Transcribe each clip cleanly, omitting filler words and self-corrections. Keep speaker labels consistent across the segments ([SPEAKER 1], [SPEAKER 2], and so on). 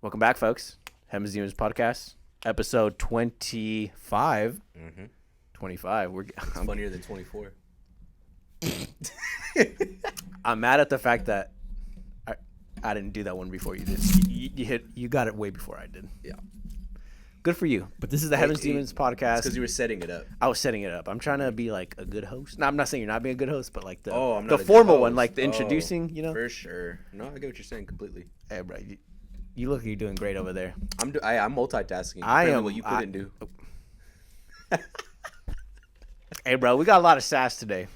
[SPEAKER 1] Welcome back, folks. Hems Demons Podcast, episode 25. 25.
[SPEAKER 2] It's funnier than 24.
[SPEAKER 1] I'm mad at the fact that I didn't do that one before you did. You got it way before I did.
[SPEAKER 2] Yeah.
[SPEAKER 1] Good for you. But this is the Hems Demons Podcast.
[SPEAKER 2] Because you were setting it up.
[SPEAKER 1] I was setting it up. I'm trying to be like a good host. No, I'm not saying you're not being a good host, but like
[SPEAKER 2] the
[SPEAKER 1] formal one, like the introducing, you know?
[SPEAKER 2] For sure. No, I get what you're saying completely.
[SPEAKER 1] Hey, bro, you look like you're doing great over there.
[SPEAKER 2] I'm multitasking.
[SPEAKER 1] I am.
[SPEAKER 2] What you couldn't do.
[SPEAKER 1] Hey, bro, we got a lot of sass today.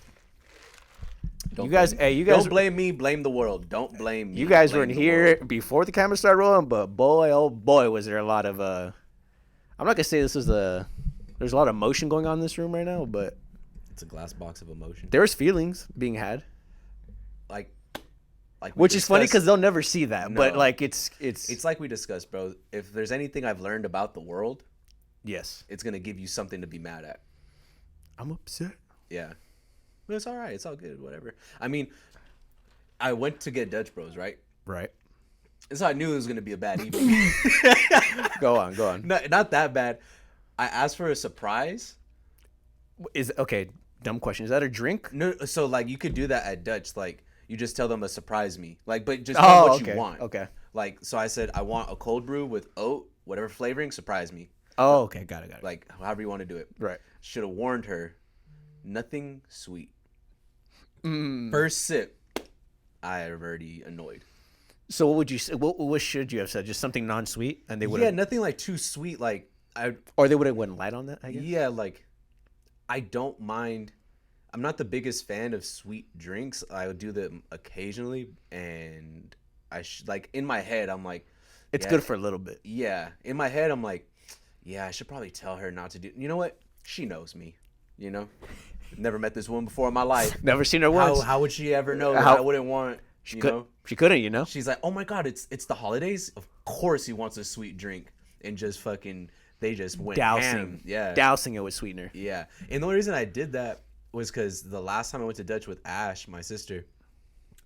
[SPEAKER 1] You guys
[SPEAKER 2] don't blame me. Blame the world. Don't blame me.
[SPEAKER 1] You guys weren't here before the camera started rolling, but boy, oh boy, was there a lot of I'm not gonna say there's a lot of emotion going on in this room right now, but
[SPEAKER 2] it's a glass box of emotion.
[SPEAKER 1] There's feelings being had,
[SPEAKER 2] like
[SPEAKER 1] which is funny because they'll never see that. No, but like it's
[SPEAKER 2] like we discussed, bro. If there's anything I've learned about the world,
[SPEAKER 1] yes,
[SPEAKER 2] it's gonna give you something to be mad at.
[SPEAKER 1] I'm upset.
[SPEAKER 2] Yeah. But it's all right. It's all good. Whatever. I mean, I went to get Dutch Bros, right?
[SPEAKER 1] Right.
[SPEAKER 2] And so I knew it was going to be a bad evening.
[SPEAKER 1] Go on.
[SPEAKER 2] Not that bad. I asked for a surprise.
[SPEAKER 1] Okay, dumb question. Is that a drink?
[SPEAKER 2] No. So, like, you could do that at Dutch. Like, you just tell them to surprise me. Like, but just tell what you want.
[SPEAKER 1] Okay.
[SPEAKER 2] Like, so I said, I want a cold brew with oat, whatever flavoring, surprise me.
[SPEAKER 1] Oh, okay. Got it.
[SPEAKER 2] Like, however you want to do it.
[SPEAKER 1] Right.
[SPEAKER 2] Should have warned her. Nothing sweet. First sip, I am already annoyed.
[SPEAKER 1] So what would you say? What should you have said? Just something non-sweet, and they would.
[SPEAKER 2] Yeah, nothing like too sweet. Like
[SPEAKER 1] or they would have went light on that. I guess.
[SPEAKER 2] Yeah, like I don't mind. I'm not the biggest fan of sweet drinks. I would do them occasionally, and like in my head, I'm like,
[SPEAKER 1] it's good for a little bit.
[SPEAKER 2] Yeah, in my head, I'm like, yeah, I should probably tell her not to do. You know what? She knows me. You know. Never met this woman before in my life.
[SPEAKER 1] Never seen her once.
[SPEAKER 2] How would she ever know that I wouldn't want?
[SPEAKER 1] She couldn't, you know.
[SPEAKER 2] She's like, oh my god, it's the holidays. Of course he wants a sweet drink, and just fucking they just went ham. Yeah,
[SPEAKER 1] dousing it with sweetener.
[SPEAKER 2] Yeah, and the only reason I did that was because the last time I went to Dutch with Ash, my sister,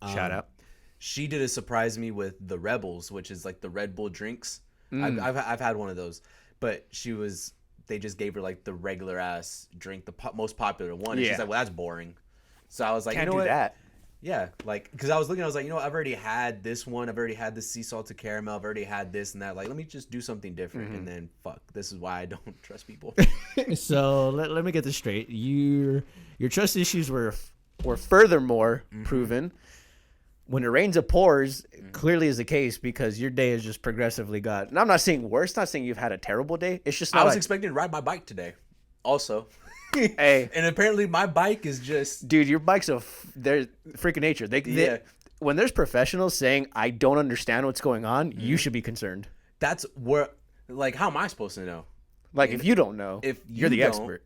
[SPEAKER 1] shout out,
[SPEAKER 2] she did a surprise me with the Rebels, which is like the Red Bull drinks. I've had one of those, but they just gave her like the regular ass drink, the most popular one. And she's like, well, that's boring. So I was like,
[SPEAKER 1] can't
[SPEAKER 2] you know
[SPEAKER 1] do
[SPEAKER 2] what?
[SPEAKER 1] That.
[SPEAKER 2] Yeah, like, because I was like, you know, I've already had this one. I've already had the sea salted caramel. I've already had this and that. Like, let me just do something different. And then, fuck, this is why I don't trust people.
[SPEAKER 1] So let me get this straight. Your trust issues were furthermore proven. When it rains, it pours. Clearly is the case because your day has just progressively got. And I'm not saying worse. Not saying you've had a terrible day. It's just not
[SPEAKER 2] I was expecting to ride my bike today. Also,
[SPEAKER 1] hey,
[SPEAKER 2] and apparently my bike is just.
[SPEAKER 1] Dude, your bike's they're freaking nature. They when there's professionals saying I don't understand what's going on, you should be concerned.
[SPEAKER 2] That's where, like, how am I supposed to know?
[SPEAKER 1] Like, if you don't know,
[SPEAKER 2] if
[SPEAKER 1] you're the expert,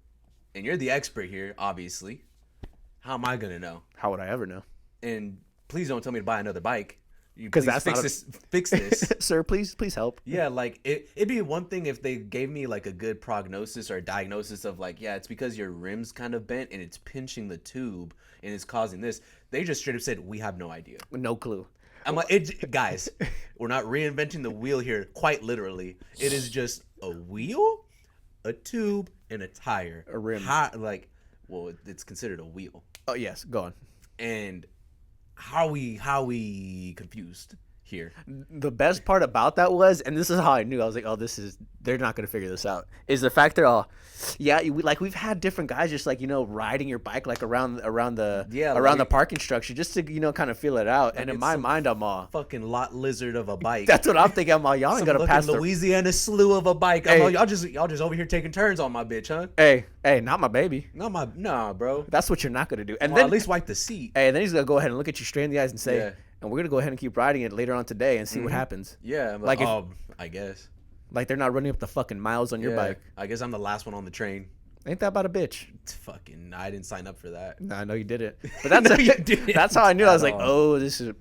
[SPEAKER 2] and you're the expert here, obviously, how am I gonna know?
[SPEAKER 1] How would I ever know?
[SPEAKER 2] And please don't tell me to buy another bike.
[SPEAKER 1] Because that's
[SPEAKER 2] fix this.
[SPEAKER 1] Sir, please help.
[SPEAKER 2] Yeah, like it'd be one thing if they gave me like a good prognosis or a diagnosis of like, yeah, it's because your rim's kind of bent and it's pinching the tube and it's causing this. They just straight up said, we have no idea.
[SPEAKER 1] No clue.
[SPEAKER 2] I'm like, guys, we're not reinventing the wheel here, quite literally. It is just a wheel, a tube, and a tire.
[SPEAKER 1] A rim.
[SPEAKER 2] It's considered a wheel.
[SPEAKER 1] Oh, yes, go on.
[SPEAKER 2] And how we confused here.
[SPEAKER 1] The best part about that was, and this is how I knew, I was like, oh, they're not going to figure this out, is the fact they're all, we've had different guys just like, you know, riding your bike like around the parking structure just to, you know, kind of feel it out. And in my mind, I'm all
[SPEAKER 2] fucking lot lizard of a bike.
[SPEAKER 1] That's what I'm thinking. I'm all, y'all ain't gonna pass the
[SPEAKER 2] Louisiana slew of a bike. I'm all, y'all just over here taking turns on my bitch, huh?
[SPEAKER 1] Hey, not my baby.
[SPEAKER 2] Nah, bro.
[SPEAKER 1] That's what you're not gonna do. And
[SPEAKER 2] then at least wipe the seat.
[SPEAKER 1] Hey, and then he's gonna go ahead and look at you straight in the eyes and say, and we're gonna go ahead and keep riding it later on today and see what happens.
[SPEAKER 2] Yeah, I guess.
[SPEAKER 1] Like they're not running up the fucking miles on your bike.
[SPEAKER 2] I guess I'm the last one on the train.
[SPEAKER 1] Ain't that about a bitch?
[SPEAKER 2] Fucking, I didn't sign up for that.
[SPEAKER 1] No, I know you didn't. But that's how I knew. I was like, oh, this is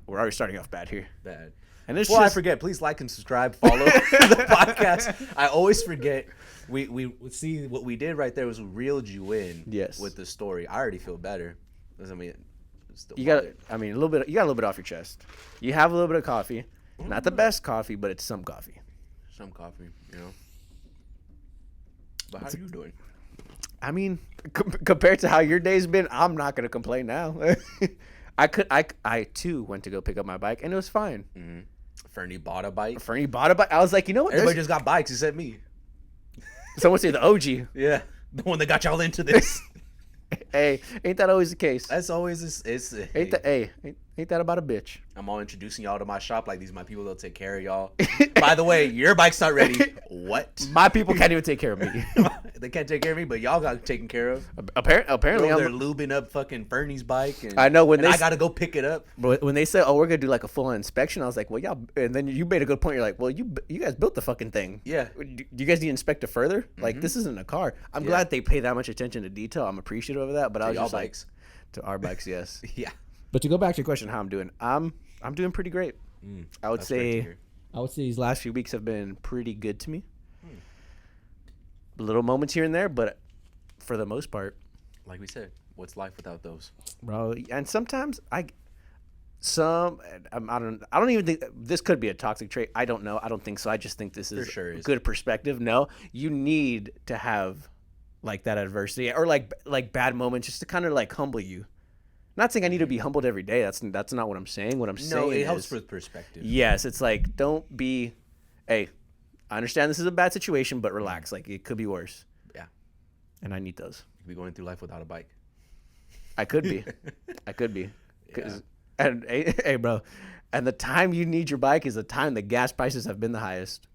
[SPEAKER 1] we're already starting off bad here.
[SPEAKER 2] Bad.
[SPEAKER 1] And it's
[SPEAKER 2] I forget. Please like and subscribe. Follow the podcast. I always forget. We see what we did right there was we reeled you in.
[SPEAKER 1] Yes.
[SPEAKER 2] With the story. I already feel better. I mean,
[SPEAKER 1] you got a little bit. You got a little bit off your chest. You have a little bit of coffee. Not the best coffee, but it's some coffee.
[SPEAKER 2] Some coffee, you know. But how are you doing?
[SPEAKER 1] I mean, compared to how your day's been, I'm not gonna complain now. I too went to go pick up my bike, and it was fine.
[SPEAKER 2] Mm-hmm. Fernie bought a bike.
[SPEAKER 1] I was like, you know what?
[SPEAKER 2] Everybody just got bikes except me.
[SPEAKER 1] Someone say the OG.
[SPEAKER 2] Yeah, the one that got y'all into this.
[SPEAKER 1] Hey, ain't that always the case?
[SPEAKER 2] That's always
[SPEAKER 1] Ain't that about a bitch?
[SPEAKER 2] I'm all introducing y'all to my shop like these are my people. They'll take care of y'all. By the way, your bike's not ready. What?
[SPEAKER 1] My people can't even take care of me.
[SPEAKER 2] They can't take care of me, but y'all got taken care of.
[SPEAKER 1] Apparently,
[SPEAKER 2] they're lubing up fucking Fernie's bike. And
[SPEAKER 1] I know
[SPEAKER 2] I gotta go pick it up.
[SPEAKER 1] But when they said, "Oh, we're gonna do like a full inspection," I was like, "Well, y'all." And then you made a good point. You're like, "Well, you guys built the fucking thing.
[SPEAKER 2] Yeah.
[SPEAKER 1] Do you guys need to inspect it further? Like, this isn't a car." I'm glad they pay that much attention to detail. I'm appreciative of that. But I was just
[SPEAKER 2] bikes.
[SPEAKER 1] To our bikes, yes.
[SPEAKER 2] Yeah.
[SPEAKER 1] But to go back to your question, how I'm doing, I'm doing pretty great. I would say these last few weeks have been pretty good to me. Little moments here and there, but for the most part,
[SPEAKER 2] like we said, what's life without those,
[SPEAKER 1] bro? And sometimes I don't even think this could be a toxic trait. I don't know. I don't think so. I just think this is good perspective. No, you need to have like that adversity or like bad moments just to kind of like humble you. Not saying I need to be humbled every day. That's not what I'm saying. What I'm saying
[SPEAKER 2] it helps with perspective.
[SPEAKER 1] Yes, it's like don't be. Hey, I understand this is a bad situation, but relax. Like it could be worse.
[SPEAKER 2] Yeah, and
[SPEAKER 1] I need those.
[SPEAKER 2] You could be going through life without a bike.
[SPEAKER 1] I could be. Yeah. And hey, bro, and the time you need your bike is the time the gas prices have been the highest.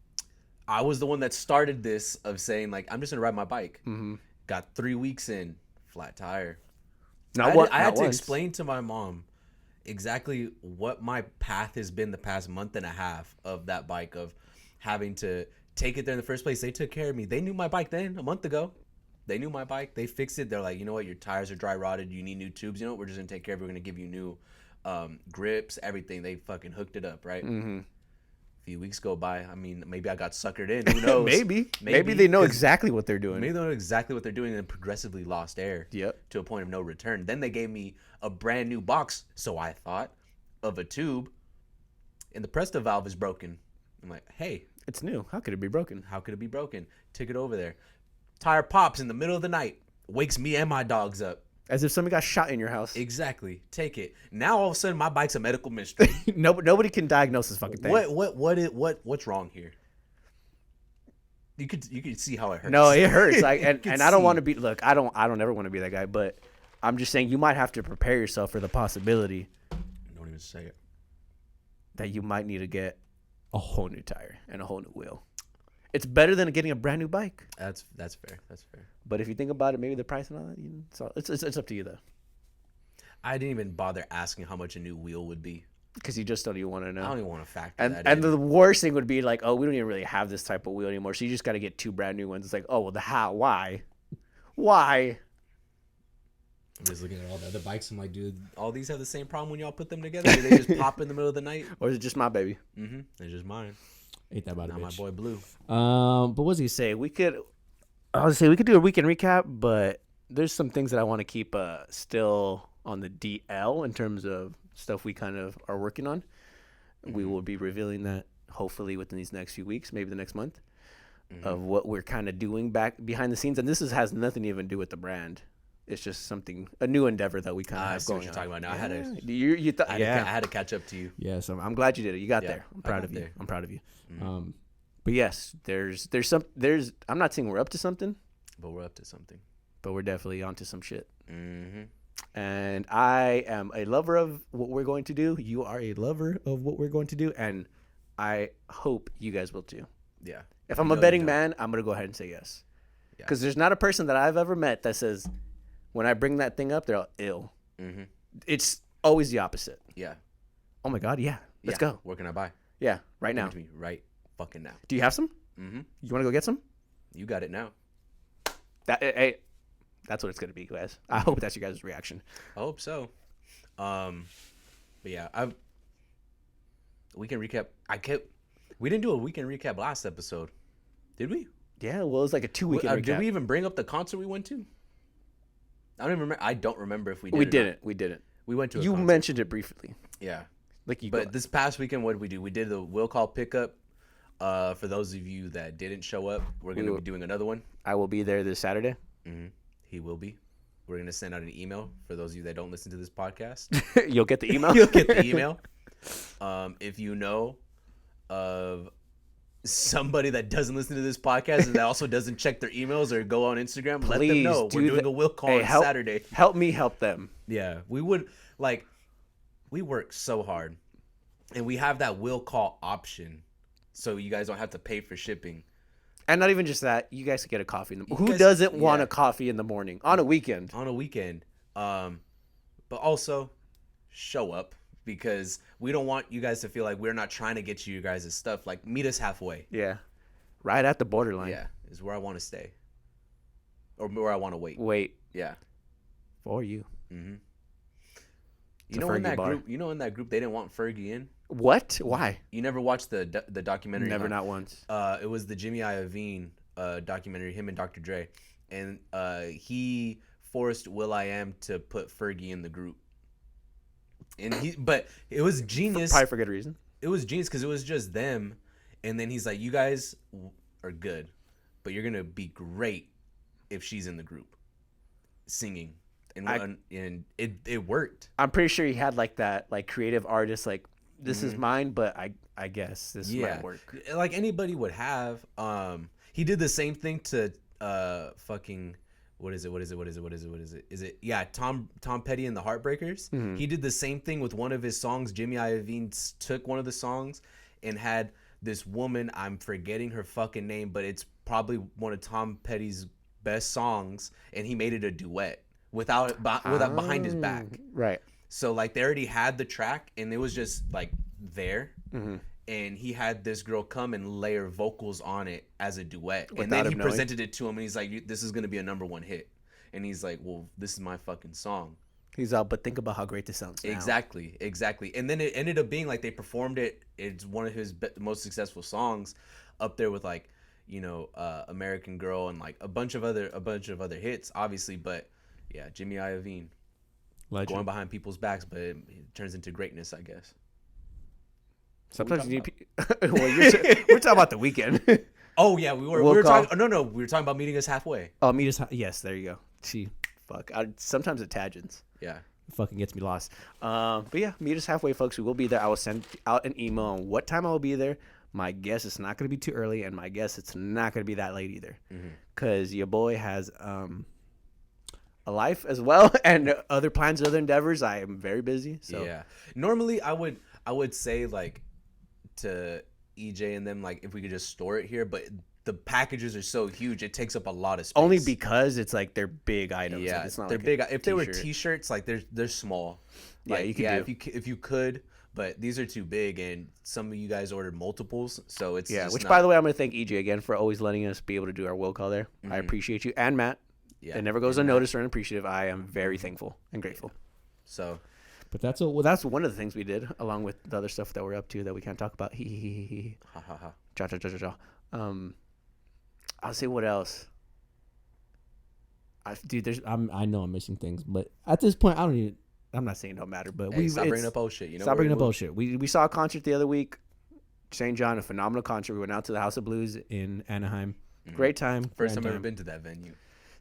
[SPEAKER 2] I was the one that started this of saying like I'm just gonna ride my bike. Mm-hmm. Got 3 weeks in, flat tire. I had to explain to my mom exactly what my path has been the past month and a half of that bike, of having to take it there in the first place. They took care of me. They knew my bike then a month ago. They knew my bike. They fixed it. They're like, you know what? Your tires are dry rotted. You need new tubes. You know what? We're just going to take care of it. We're going to give you new grips, everything. They fucking hooked it up, right? Mm-hmm. A few weeks go by. I mean, maybe I got suckered in. Who knows?
[SPEAKER 1] Maybe they know exactly what they're doing.
[SPEAKER 2] Maybe they know exactly what they're doing and progressively lost air to a point of no return. Then they gave me a brand new box, so I thought, of a tube, and the Presto valve is broken. I'm like, hey.
[SPEAKER 1] It's new. How could it be broken?
[SPEAKER 2] Took it over there. Tire pops in the middle of the night. Wakes me and my dogs up.
[SPEAKER 1] As if somebody got shot in your house.
[SPEAKER 2] Exactly. Take it. Now all of a sudden my bike's a medical mystery.
[SPEAKER 1] Nobody can diagnose this fucking thing.
[SPEAKER 2] What's wrong here? You could see how it hurts.
[SPEAKER 1] No, it hurts. And I don't want to be. Look, I don't ever want to be that guy. But I'm just saying you might have to prepare yourself for the possibility.
[SPEAKER 2] Don't even say it.
[SPEAKER 1] That you might need to get a whole new tire and a whole new wheel. It's better than getting a brand new bike.
[SPEAKER 2] That's fair.
[SPEAKER 1] But if you think about it, maybe the price and all that, it's up to you though.
[SPEAKER 2] I didn't even bother asking how much a new wheel would be.
[SPEAKER 1] Because you just don't even want to know.
[SPEAKER 2] I don't even want to factor that in.
[SPEAKER 1] And the worst thing would be like, oh, we don't even really have this type of wheel anymore, so you just got to get 2 brand new ones. It's like, oh, well, why?
[SPEAKER 2] I'm just looking at all the other bikes. I'm like, dude, all these have the same problem when y'all put them together? Do they just pop in the middle of the night?
[SPEAKER 1] Or is it just my baby?
[SPEAKER 2] Mm-hmm. It's just mine.
[SPEAKER 1] Ain't that about it,
[SPEAKER 2] my boy Blue.
[SPEAKER 1] But what was he say? We could do a weekend recap, but there's some things that I want to keep still on the DL in terms of stuff we kind of are working on. Mm-hmm. We will be revealing that hopefully within these next few weeks, maybe the next month, of what we're kind of doing back behind the scenes. And this has nothing to even do with the brand. It's just a new endeavor that we kind of have going on.
[SPEAKER 2] I see what you're talking about now.
[SPEAKER 1] Yeah.
[SPEAKER 2] I had to catch up to you.
[SPEAKER 1] Yes, I'm glad you did it. You got there. I'm proud of you. Mm-hmm. But yes, there's I'm not saying we're up to something.
[SPEAKER 2] But we're up to something.
[SPEAKER 1] But we're definitely onto some shit.
[SPEAKER 2] Mm-hmm.
[SPEAKER 1] And I am a lover of what we're going to do. You are a lover of what we're going to do. And I hope you guys will too.
[SPEAKER 2] Yeah.
[SPEAKER 1] If I'm a betting man, I'm going to go ahead and say yes. Because there's not a person that I've ever met that says, when I bring that thing up, they're all ill. Mm-hmm. It's always the opposite.
[SPEAKER 2] Yeah.
[SPEAKER 1] Oh my God, yeah. Let's go.
[SPEAKER 2] Where can I buy?
[SPEAKER 1] Yeah, right now.
[SPEAKER 2] Right fucking now.
[SPEAKER 1] Do you have some?
[SPEAKER 2] Mm-hmm.
[SPEAKER 1] You want to go get some?
[SPEAKER 2] You got it now.
[SPEAKER 1] Hey, that's what it's going to be, guys. I hope that's your guys' reaction.
[SPEAKER 2] I hope so. But yeah, weekend recap. We didn't do a weekend recap last episode, did we?
[SPEAKER 1] Yeah, well, it was like a 2-weekend recap.
[SPEAKER 2] Did we even bring up the concert we went to? I don't remember if we did.
[SPEAKER 1] We didn't.
[SPEAKER 2] We went to a
[SPEAKER 1] You
[SPEAKER 2] concert.
[SPEAKER 1] mentioned it briefly.
[SPEAKER 2] Yeah. But this past weekend, what did we do? We did the will call pickup. For those of you that didn't show up, we're going to be doing another one.
[SPEAKER 1] I will be there this Saturday.
[SPEAKER 2] Mm-hmm. He will be. We're going to send out an email for those of you that don't listen to this podcast.
[SPEAKER 1] You'll get the email.
[SPEAKER 2] You'll get the email. If you know of somebody that doesn't listen to this podcast and that also doesn't check their emails or go on Instagram,
[SPEAKER 1] please
[SPEAKER 2] let them know. We're doing a will call on Saturday.
[SPEAKER 1] Help me help them.
[SPEAKER 2] Yeah, we work so hard, and we have that will call option, so you guys don't have to pay for shipping.
[SPEAKER 1] And not even just that, you guys can get a coffee. Who doesn't want a coffee in the morning on a weekend?
[SPEAKER 2] But also show up, because we don't want you guys to feel like we're not trying to get you guys' stuff. Like, meet us halfway.
[SPEAKER 1] Yeah, right at the borderline.
[SPEAKER 2] Yeah, is where I want to stay, or where I want to wait. Yeah,
[SPEAKER 1] for you.
[SPEAKER 2] Mm-hmm. In that group they didn't want Fergie in.
[SPEAKER 1] What? Why?
[SPEAKER 2] You never watched the documentary?
[SPEAKER 1] Never, not once.
[SPEAKER 2] It was the Jimmy Iovine documentary, him and Dr. Dre, and he forced will.i.am to put Fergie in the group, but it was genius.
[SPEAKER 1] Probably for good reason.
[SPEAKER 2] It was genius because it was just them, and then he's like, "You guys are good, but you're gonna be great if she's in the group, singing." And it worked.
[SPEAKER 1] I'm pretty sure he had like that, like, creative artist, like, this is mine, but I guess this might work.
[SPEAKER 2] Like anybody would have. He did the same thing to fucking what is it? Yeah, Tom Petty and the Heartbreakers. Mm-hmm. He did the same thing with one of his songs. Jimmy Iovine took one of the songs and had this woman, I'm forgetting her fucking name, but it's probably one of Tom Petty's best songs, and he made it a duet. Without behind his back.
[SPEAKER 1] Right.
[SPEAKER 2] So, like, they already had the track, and it was just, like, there. Mm-hmm. And he had this girl come and layer vocals on it as a duet. And then he presented it to him, and he's like, this is going to be a #1 hit. And he's like, well, this is my fucking song.
[SPEAKER 1] He's out, but think about how great this sounds now.
[SPEAKER 2] Exactly. And then it ended up being, like, they performed it. It's one of his most successful songs, up there with, like, American Girl and, like, a bunch of other hits, obviously, but... Yeah, Jimmy Iovine. Legend. Going behind people's backs, but it turns into greatness, I guess.
[SPEAKER 1] Sometimes you need... we're talking about the weekend.
[SPEAKER 2] Oh, yeah, we were talking... No, we were talking about meeting us halfway.
[SPEAKER 1] Oh, meet us... Yes, there you go. Sometimes it tangents.
[SPEAKER 2] Yeah.
[SPEAKER 1] It fucking gets me lost. But yeah, meet us halfway, folks. We will be there. I will send out an email on what time I will be there. My guess it's not going to be too early, and my guess it's not going to be that late either. Because your boy has... a life as well and other plans, other endeavors. I am very busy. So
[SPEAKER 2] yeah, normally I would say, like, to EJ and them, like, if we could just store it here, but the packages are so huge, it takes up a lot of space.
[SPEAKER 1] Only because it's like they're big items.
[SPEAKER 2] Yeah,
[SPEAKER 1] like, it's not
[SPEAKER 2] they're
[SPEAKER 1] like
[SPEAKER 2] big. If they were t-shirts, like, they're small.
[SPEAKER 1] Like, yeah, you could
[SPEAKER 2] if you could, but these are too big, and some of you guys ordered multiples, so it's
[SPEAKER 1] by the way, I'm gonna thank EJ again for always letting us be able to do our will call there. I appreciate you, and Matt. Yeah, it never goes unnoticed or unappreciative. I am very thankful and grateful.
[SPEAKER 2] So,
[SPEAKER 1] but that's one of the things we did, along with the other stuff that we're up to that we can't talk about. Ha ha ha. Cha cha cha cha cha. I'll say what else. I know I'm missing things, but at this point, I'm not saying it don't matter, but
[SPEAKER 2] stop bringing up old shit.
[SPEAKER 1] Stop bringing up old shit. We saw a concert the other week, St. John, a phenomenal concert. We went out to the House of Blues in Anaheim. Great time.
[SPEAKER 2] First time I've ever been to that venue.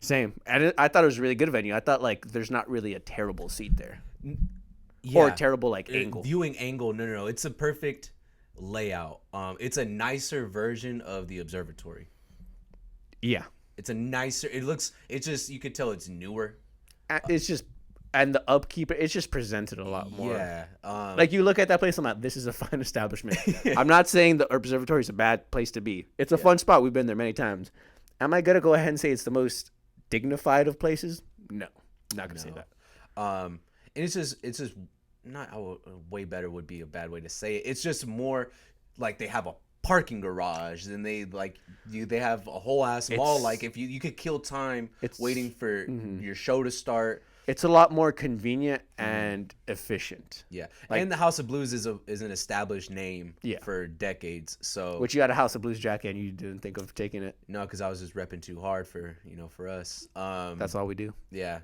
[SPEAKER 1] Same. And I thought it was a really good venue. I thought, like, there's not really a terrible seat there.
[SPEAKER 2] Yeah.
[SPEAKER 1] Or a terrible, like, angle.
[SPEAKER 2] Viewing angle, no. It's a perfect layout. It's a nicer version of the observatory.
[SPEAKER 1] Yeah.
[SPEAKER 2] It's a nicer, you could tell it's newer.
[SPEAKER 1] It's just, and the upkeep, it's just presented a lot more.
[SPEAKER 2] Yeah.
[SPEAKER 1] Like, you look at that place, I'm like, this is a fine establishment. I'm not saying the observatory is a bad place to be. It's a fun spot. We've been there many times. Am I going to go ahead and say it's the most dignified of places? No, not gonna say that.
[SPEAKER 2] And it's just not way better would be a bad way to say it. It's just more like they have a parking garage, and they have a whole ass mall. Like, if you could kill time waiting for your show to start.
[SPEAKER 1] It's a lot more convenient and efficient.
[SPEAKER 2] Yeah, and the House of Blues is an established name for decades. So,
[SPEAKER 1] which you had a House of Blues jacket and you didn't think of taking it?
[SPEAKER 2] No, because I was just repping too hard for us.
[SPEAKER 1] That's all we do.
[SPEAKER 2] Yeah.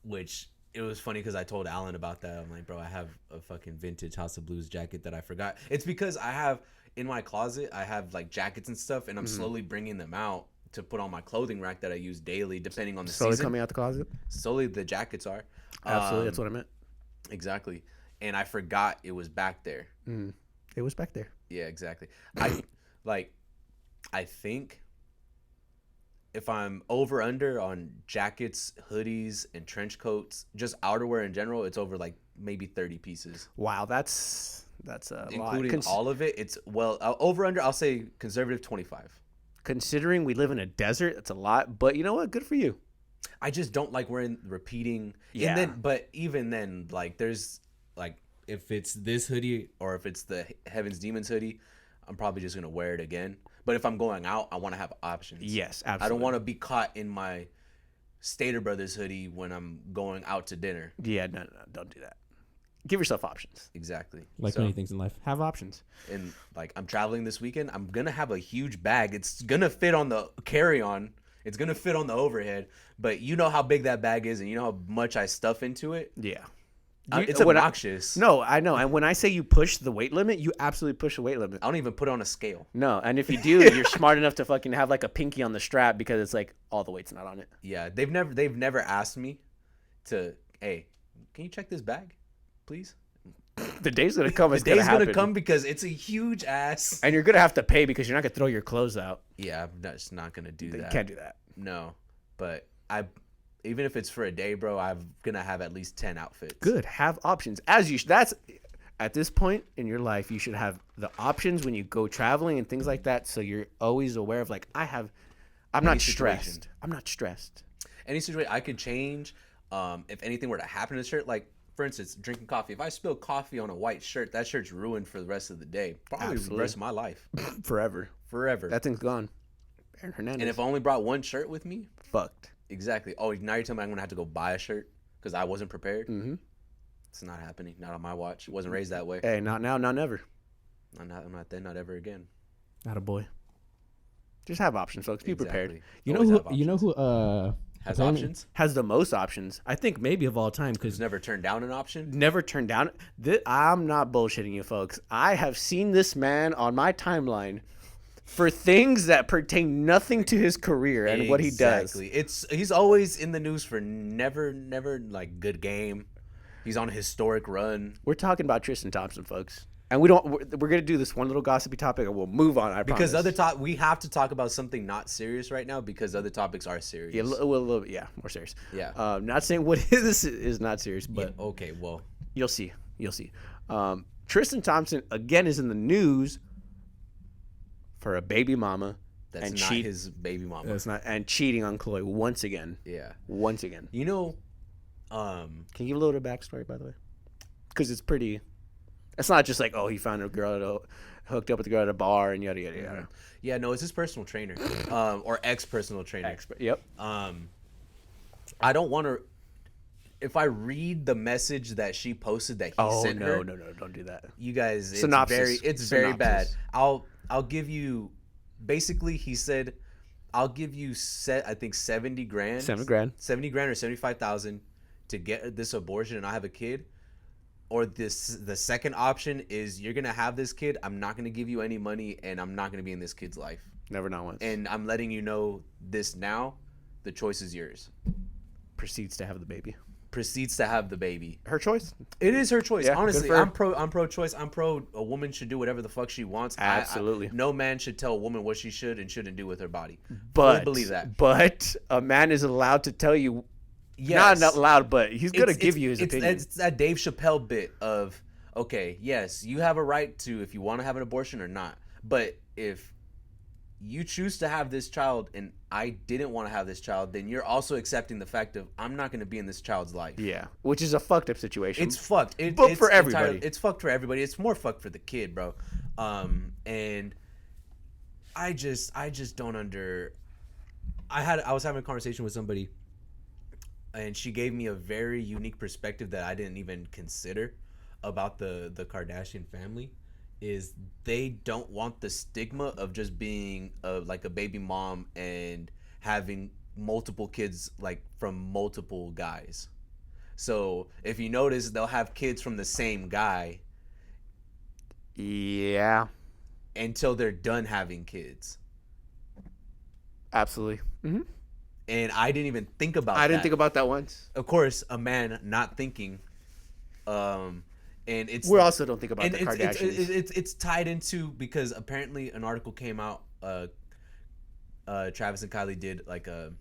[SPEAKER 2] Which it was funny because I told Alan about that. I'm like, bro, I have a fucking vintage House of Blues jacket that I forgot. It's because I have in my closet, I have like jackets and stuff, and I'm slowly bringing them out to put on my clothing rack that I use daily, depending on the
[SPEAKER 1] slowly
[SPEAKER 2] season.
[SPEAKER 1] Coming out the closet.
[SPEAKER 2] Slowly, the jackets are.
[SPEAKER 1] Absolutely, that's what I meant.
[SPEAKER 2] Exactly, and I forgot it was back there.
[SPEAKER 1] It was back there.
[SPEAKER 2] Yeah, exactly. I think if I'm over under on jackets, hoodies, and trench coats, just outerwear in general, it's over like maybe 30 pieces.
[SPEAKER 1] Wow, that's a
[SPEAKER 2] including
[SPEAKER 1] lot.
[SPEAKER 2] All of it. It's over under. I'll say conservative 25.
[SPEAKER 1] Considering we live in a desert, that's a lot. But you know what? Good for you.
[SPEAKER 2] I just don't like wearing repeating.
[SPEAKER 1] Yeah.
[SPEAKER 2] But even then, like there's like if it's this hoodie or if it's the Heaven's Demons hoodie, I'm probably just gonna wear it again. But if I'm going out, I want to have options.
[SPEAKER 1] Yes, absolutely.
[SPEAKER 2] I don't want to be caught in my Stater Brothers hoodie when I'm going out to dinner.
[SPEAKER 1] Yeah, no, don't do that. Give yourself options.
[SPEAKER 2] Exactly.
[SPEAKER 3] Like many things in life.
[SPEAKER 1] Have options.
[SPEAKER 2] And like I'm traveling this weekend, I'm gonna have a huge bag. It's gonna fit on the carry-on. It's gonna fit on the overhead. But you know how big that bag is, and you know how much I stuff into it.
[SPEAKER 1] Yeah.
[SPEAKER 2] It's obnoxious.
[SPEAKER 1] No, I know. And when I say you push the weight limit, you absolutely push the weight limit.
[SPEAKER 2] I don't even put it on a scale.
[SPEAKER 1] No, and if you do, you're smart enough to fucking have like a pinky on the strap because it's like all the weight's not on it.
[SPEAKER 2] Yeah, they've never asked me to, hey, can you check this bag, please?
[SPEAKER 1] The day's gonna come.
[SPEAKER 2] The day's gonna come because it's a huge ass,
[SPEAKER 1] and you're gonna have to pay because you're not gonna throw your clothes out.
[SPEAKER 2] Yeah, I'm just not gonna do that.
[SPEAKER 1] You can't do that.
[SPEAKER 2] No, but even if it's for a day, bro, I'm gonna have at least 10 outfits.
[SPEAKER 1] Good, have options. That's at this point in your life, you should have the options when you go traveling and things like that. So you're always aware of like I'm not stressed. I'm not stressed.
[SPEAKER 2] Any situation I could change. If anything were to happen to the shirt, like. For instance, drinking coffee. If I spill coffee on a white shirt, that shirt's ruined for the rest of the day. Probably the rest of my life.
[SPEAKER 1] Forever.
[SPEAKER 2] That
[SPEAKER 1] thing's gone. Aaron Hernandez.
[SPEAKER 2] And if I only brought one shirt with me?
[SPEAKER 1] Fucked.
[SPEAKER 2] Exactly. Oh, now you're telling me I'm going to have to go buy a shirt because I wasn't prepared?
[SPEAKER 1] Mm-hmm.
[SPEAKER 2] It's not happening. Not on my watch. Wasn't raised that way.
[SPEAKER 1] Hey, not now, not never.
[SPEAKER 2] I'm not then, not ever again.
[SPEAKER 1] Not a boy. Just have options, folks. Be prepared.
[SPEAKER 3] You know who
[SPEAKER 2] has options?
[SPEAKER 1] Has the most options. I think maybe of all time because
[SPEAKER 2] never turned down an option.
[SPEAKER 1] Never turned down. I'm not bullshitting you, folks. I have seen this man on my timeline for things that pertain nothing to his career and what he does.
[SPEAKER 2] He's always in the news for never like good game. He's on a historic run.
[SPEAKER 1] We're talking about Tristan Thompson, folks. And we're gonna do this one little gossipy topic, and we'll move on. I
[SPEAKER 2] because
[SPEAKER 1] promise.
[SPEAKER 2] we have to talk about something not serious right now because other topics are serious.
[SPEAKER 1] Yeah, a little bit, more serious.
[SPEAKER 2] Yeah.
[SPEAKER 1] Not saying what this is not serious, but
[SPEAKER 2] yeah, okay, well,
[SPEAKER 1] you'll see. Tristan Thompson again is in the news for a baby mama.
[SPEAKER 2] That's not his baby mama.
[SPEAKER 1] That's not, and cheating on Chloe once again.
[SPEAKER 2] Yeah.
[SPEAKER 1] Once again.
[SPEAKER 2] You know,
[SPEAKER 1] can you give a little bit of backstory, by the way? Because it's pretty. It's not just like, oh, he found a girl hooked up with a girl at a bar and yada yada yada.
[SPEAKER 2] Yeah, no, it's his personal trainer, or ex-personal trainer.
[SPEAKER 1] Yep.
[SPEAKER 2] I don't want to. If I read the message that she posted that he sent her,
[SPEAKER 1] no, don't do that.
[SPEAKER 2] You guys,
[SPEAKER 1] it's
[SPEAKER 2] very bad. I'll give you. Basically, he said, I'll give you I think $70,000. $70,000 or 75,000 to get this abortion and I have a kid. Or the second option is you're going to have this kid. I'm not going to give you any money and I'm not going to be in this kid's life.
[SPEAKER 1] Never, not once.
[SPEAKER 2] And I'm letting you know this now. The choice is yours.
[SPEAKER 1] Proceeds to have the baby.
[SPEAKER 2] Her choice? It is her choice. Yeah, honestly, I'm pro-choice. I'm pro a woman should do whatever the fuck she wants.
[SPEAKER 1] Absolutely.
[SPEAKER 2] No man should tell a woman what she should and shouldn't do with her body.
[SPEAKER 1] But
[SPEAKER 2] I believe that.
[SPEAKER 1] But a man is allowed to tell you. Yes. Not loud, but he's going to give you his opinion.
[SPEAKER 2] It's that Dave Chappelle bit of, okay, yes, you have a right to if you want to have an abortion or not. But if you choose to have this child and I didn't want to have this child, then you're also accepting the fact of I'm not going to be in this child's life.
[SPEAKER 1] Yeah, which is a fucked up situation.
[SPEAKER 2] It's fucked.
[SPEAKER 1] But for everybody.
[SPEAKER 2] It's fucked for everybody. It's more fucked for the kid, bro. And I just don't I was having a conversation with somebody and she gave me a very unique perspective that I didn't even consider about the Kardashian family. Is they don't want the stigma of just being like a baby mom and having multiple kids like from multiple guys. So if you notice, they'll have kids from the same guy.
[SPEAKER 1] Yeah.
[SPEAKER 2] Until they're done having kids.
[SPEAKER 1] Absolutely. Mm-hmm.
[SPEAKER 2] And I didn't even think about that.
[SPEAKER 1] I didn't think about that once.
[SPEAKER 2] Of course, a man not thinking. And it's...
[SPEAKER 1] We also don't think about the Kardashians.
[SPEAKER 2] It's tied into... Because apparently an article came out. Travis and Kylie did like a...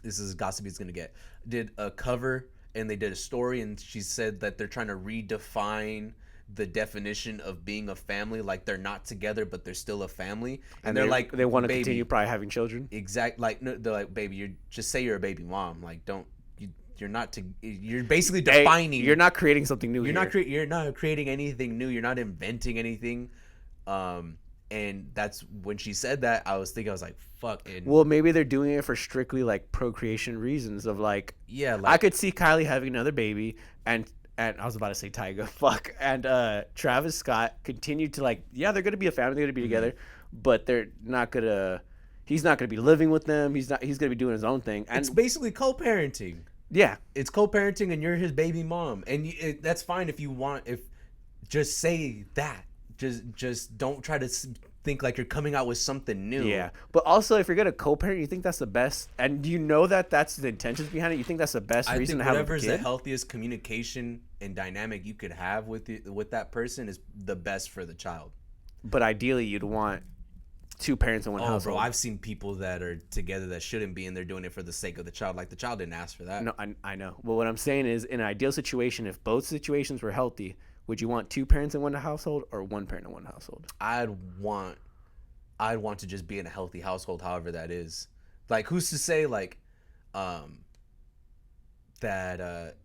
[SPEAKER 2] This is as gossipy it's going to get. Did a cover and they did a story. And she said that they're trying to redefine the definition of being a family. Like they're not together, but they're still a family. And they're like...
[SPEAKER 1] They want to continue probably having children.
[SPEAKER 2] Exactly. Like, no, they're like, baby, just say you're a baby mom. Like, don't... You're not you're basically defining.
[SPEAKER 1] You're not creating something new.
[SPEAKER 2] You're not creating anything new. You're not inventing anything. And that's when she said that, I was like, fuck.
[SPEAKER 1] Well, maybe they're doing it for strictly like procreation reasons of like,
[SPEAKER 2] yeah, like,
[SPEAKER 1] I could see Kylie having another baby and I was about to say Tyga, fuck. And Travis Scott continued to like, yeah, they're going to be a family. They're going to be together, but they're not going to, he's not going to be living with them. He's going to be doing his own thing. And
[SPEAKER 2] it's basically co-parenting.
[SPEAKER 1] Yeah,
[SPEAKER 2] it's co-parenting, and you're his baby mom, and that's fine if you want. If just say that, just don't try to think like you're coming out with something new.
[SPEAKER 1] Yeah, but also if you're gonna co-parent, you think that's the best, and do you know that that's the intentions behind it? You think that's the best reason to have a kid?
[SPEAKER 2] Whatever's the healthiest communication and dynamic you could have with that person is the best for the child.
[SPEAKER 1] But ideally, you'd want two parents in one household.
[SPEAKER 2] Bro, I've seen people that are together that shouldn't be, and they're doing it for the sake of the child. Like, the child didn't ask for that.
[SPEAKER 1] No, I know. Well, what I'm saying is, in an ideal situation, if both situations were healthy, would you want two parents in one household or one parent in one household?
[SPEAKER 2] I'd want to just be in a healthy household, however that is. Like, who's to say, like, that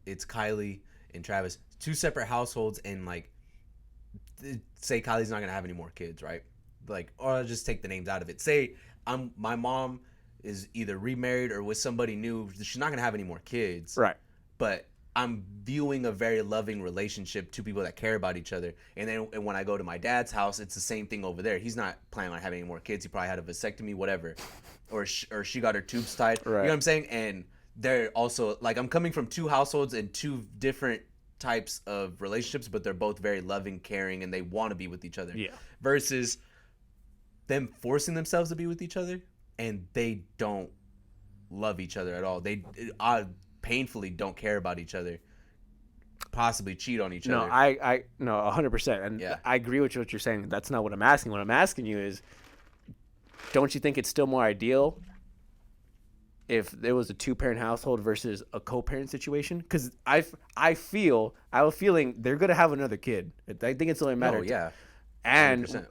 [SPEAKER 2] it's Kylie and Travis, two separate households, and, like, say Kylie's not going to have any more kids, right? Like, or I'll just take the names out of it. Say my mom is either remarried or with somebody new. She's not gonna have any more kids,
[SPEAKER 1] right?
[SPEAKER 2] But I'm viewing a very loving relationship, two people that care about each other. And then when I go to my dad's house, it's the same thing over there. He's not planning on having any more kids. He probably had a vasectomy, whatever, or she got her tubes tied. Right. You know what I'm saying? And they're also like, I'm coming from two households and two different types of relationships, but they're both very loving, caring, and they want to be with each other.
[SPEAKER 1] Yeah.
[SPEAKER 2] Versus them forcing themselves to be with each other, and they don't love each other at all. They painfully don't care about each other, possibly cheat on each other.
[SPEAKER 1] No, 100%. And yeah. I agree with what you're saying. That's not what I'm asking. What I'm asking you is, don't you think it's still more ideal if there was a two-parent household versus a co-parent situation? Because I have a feeling they're going to have another kid. I think it's only a matter of time.
[SPEAKER 2] Yeah.
[SPEAKER 1] 100%.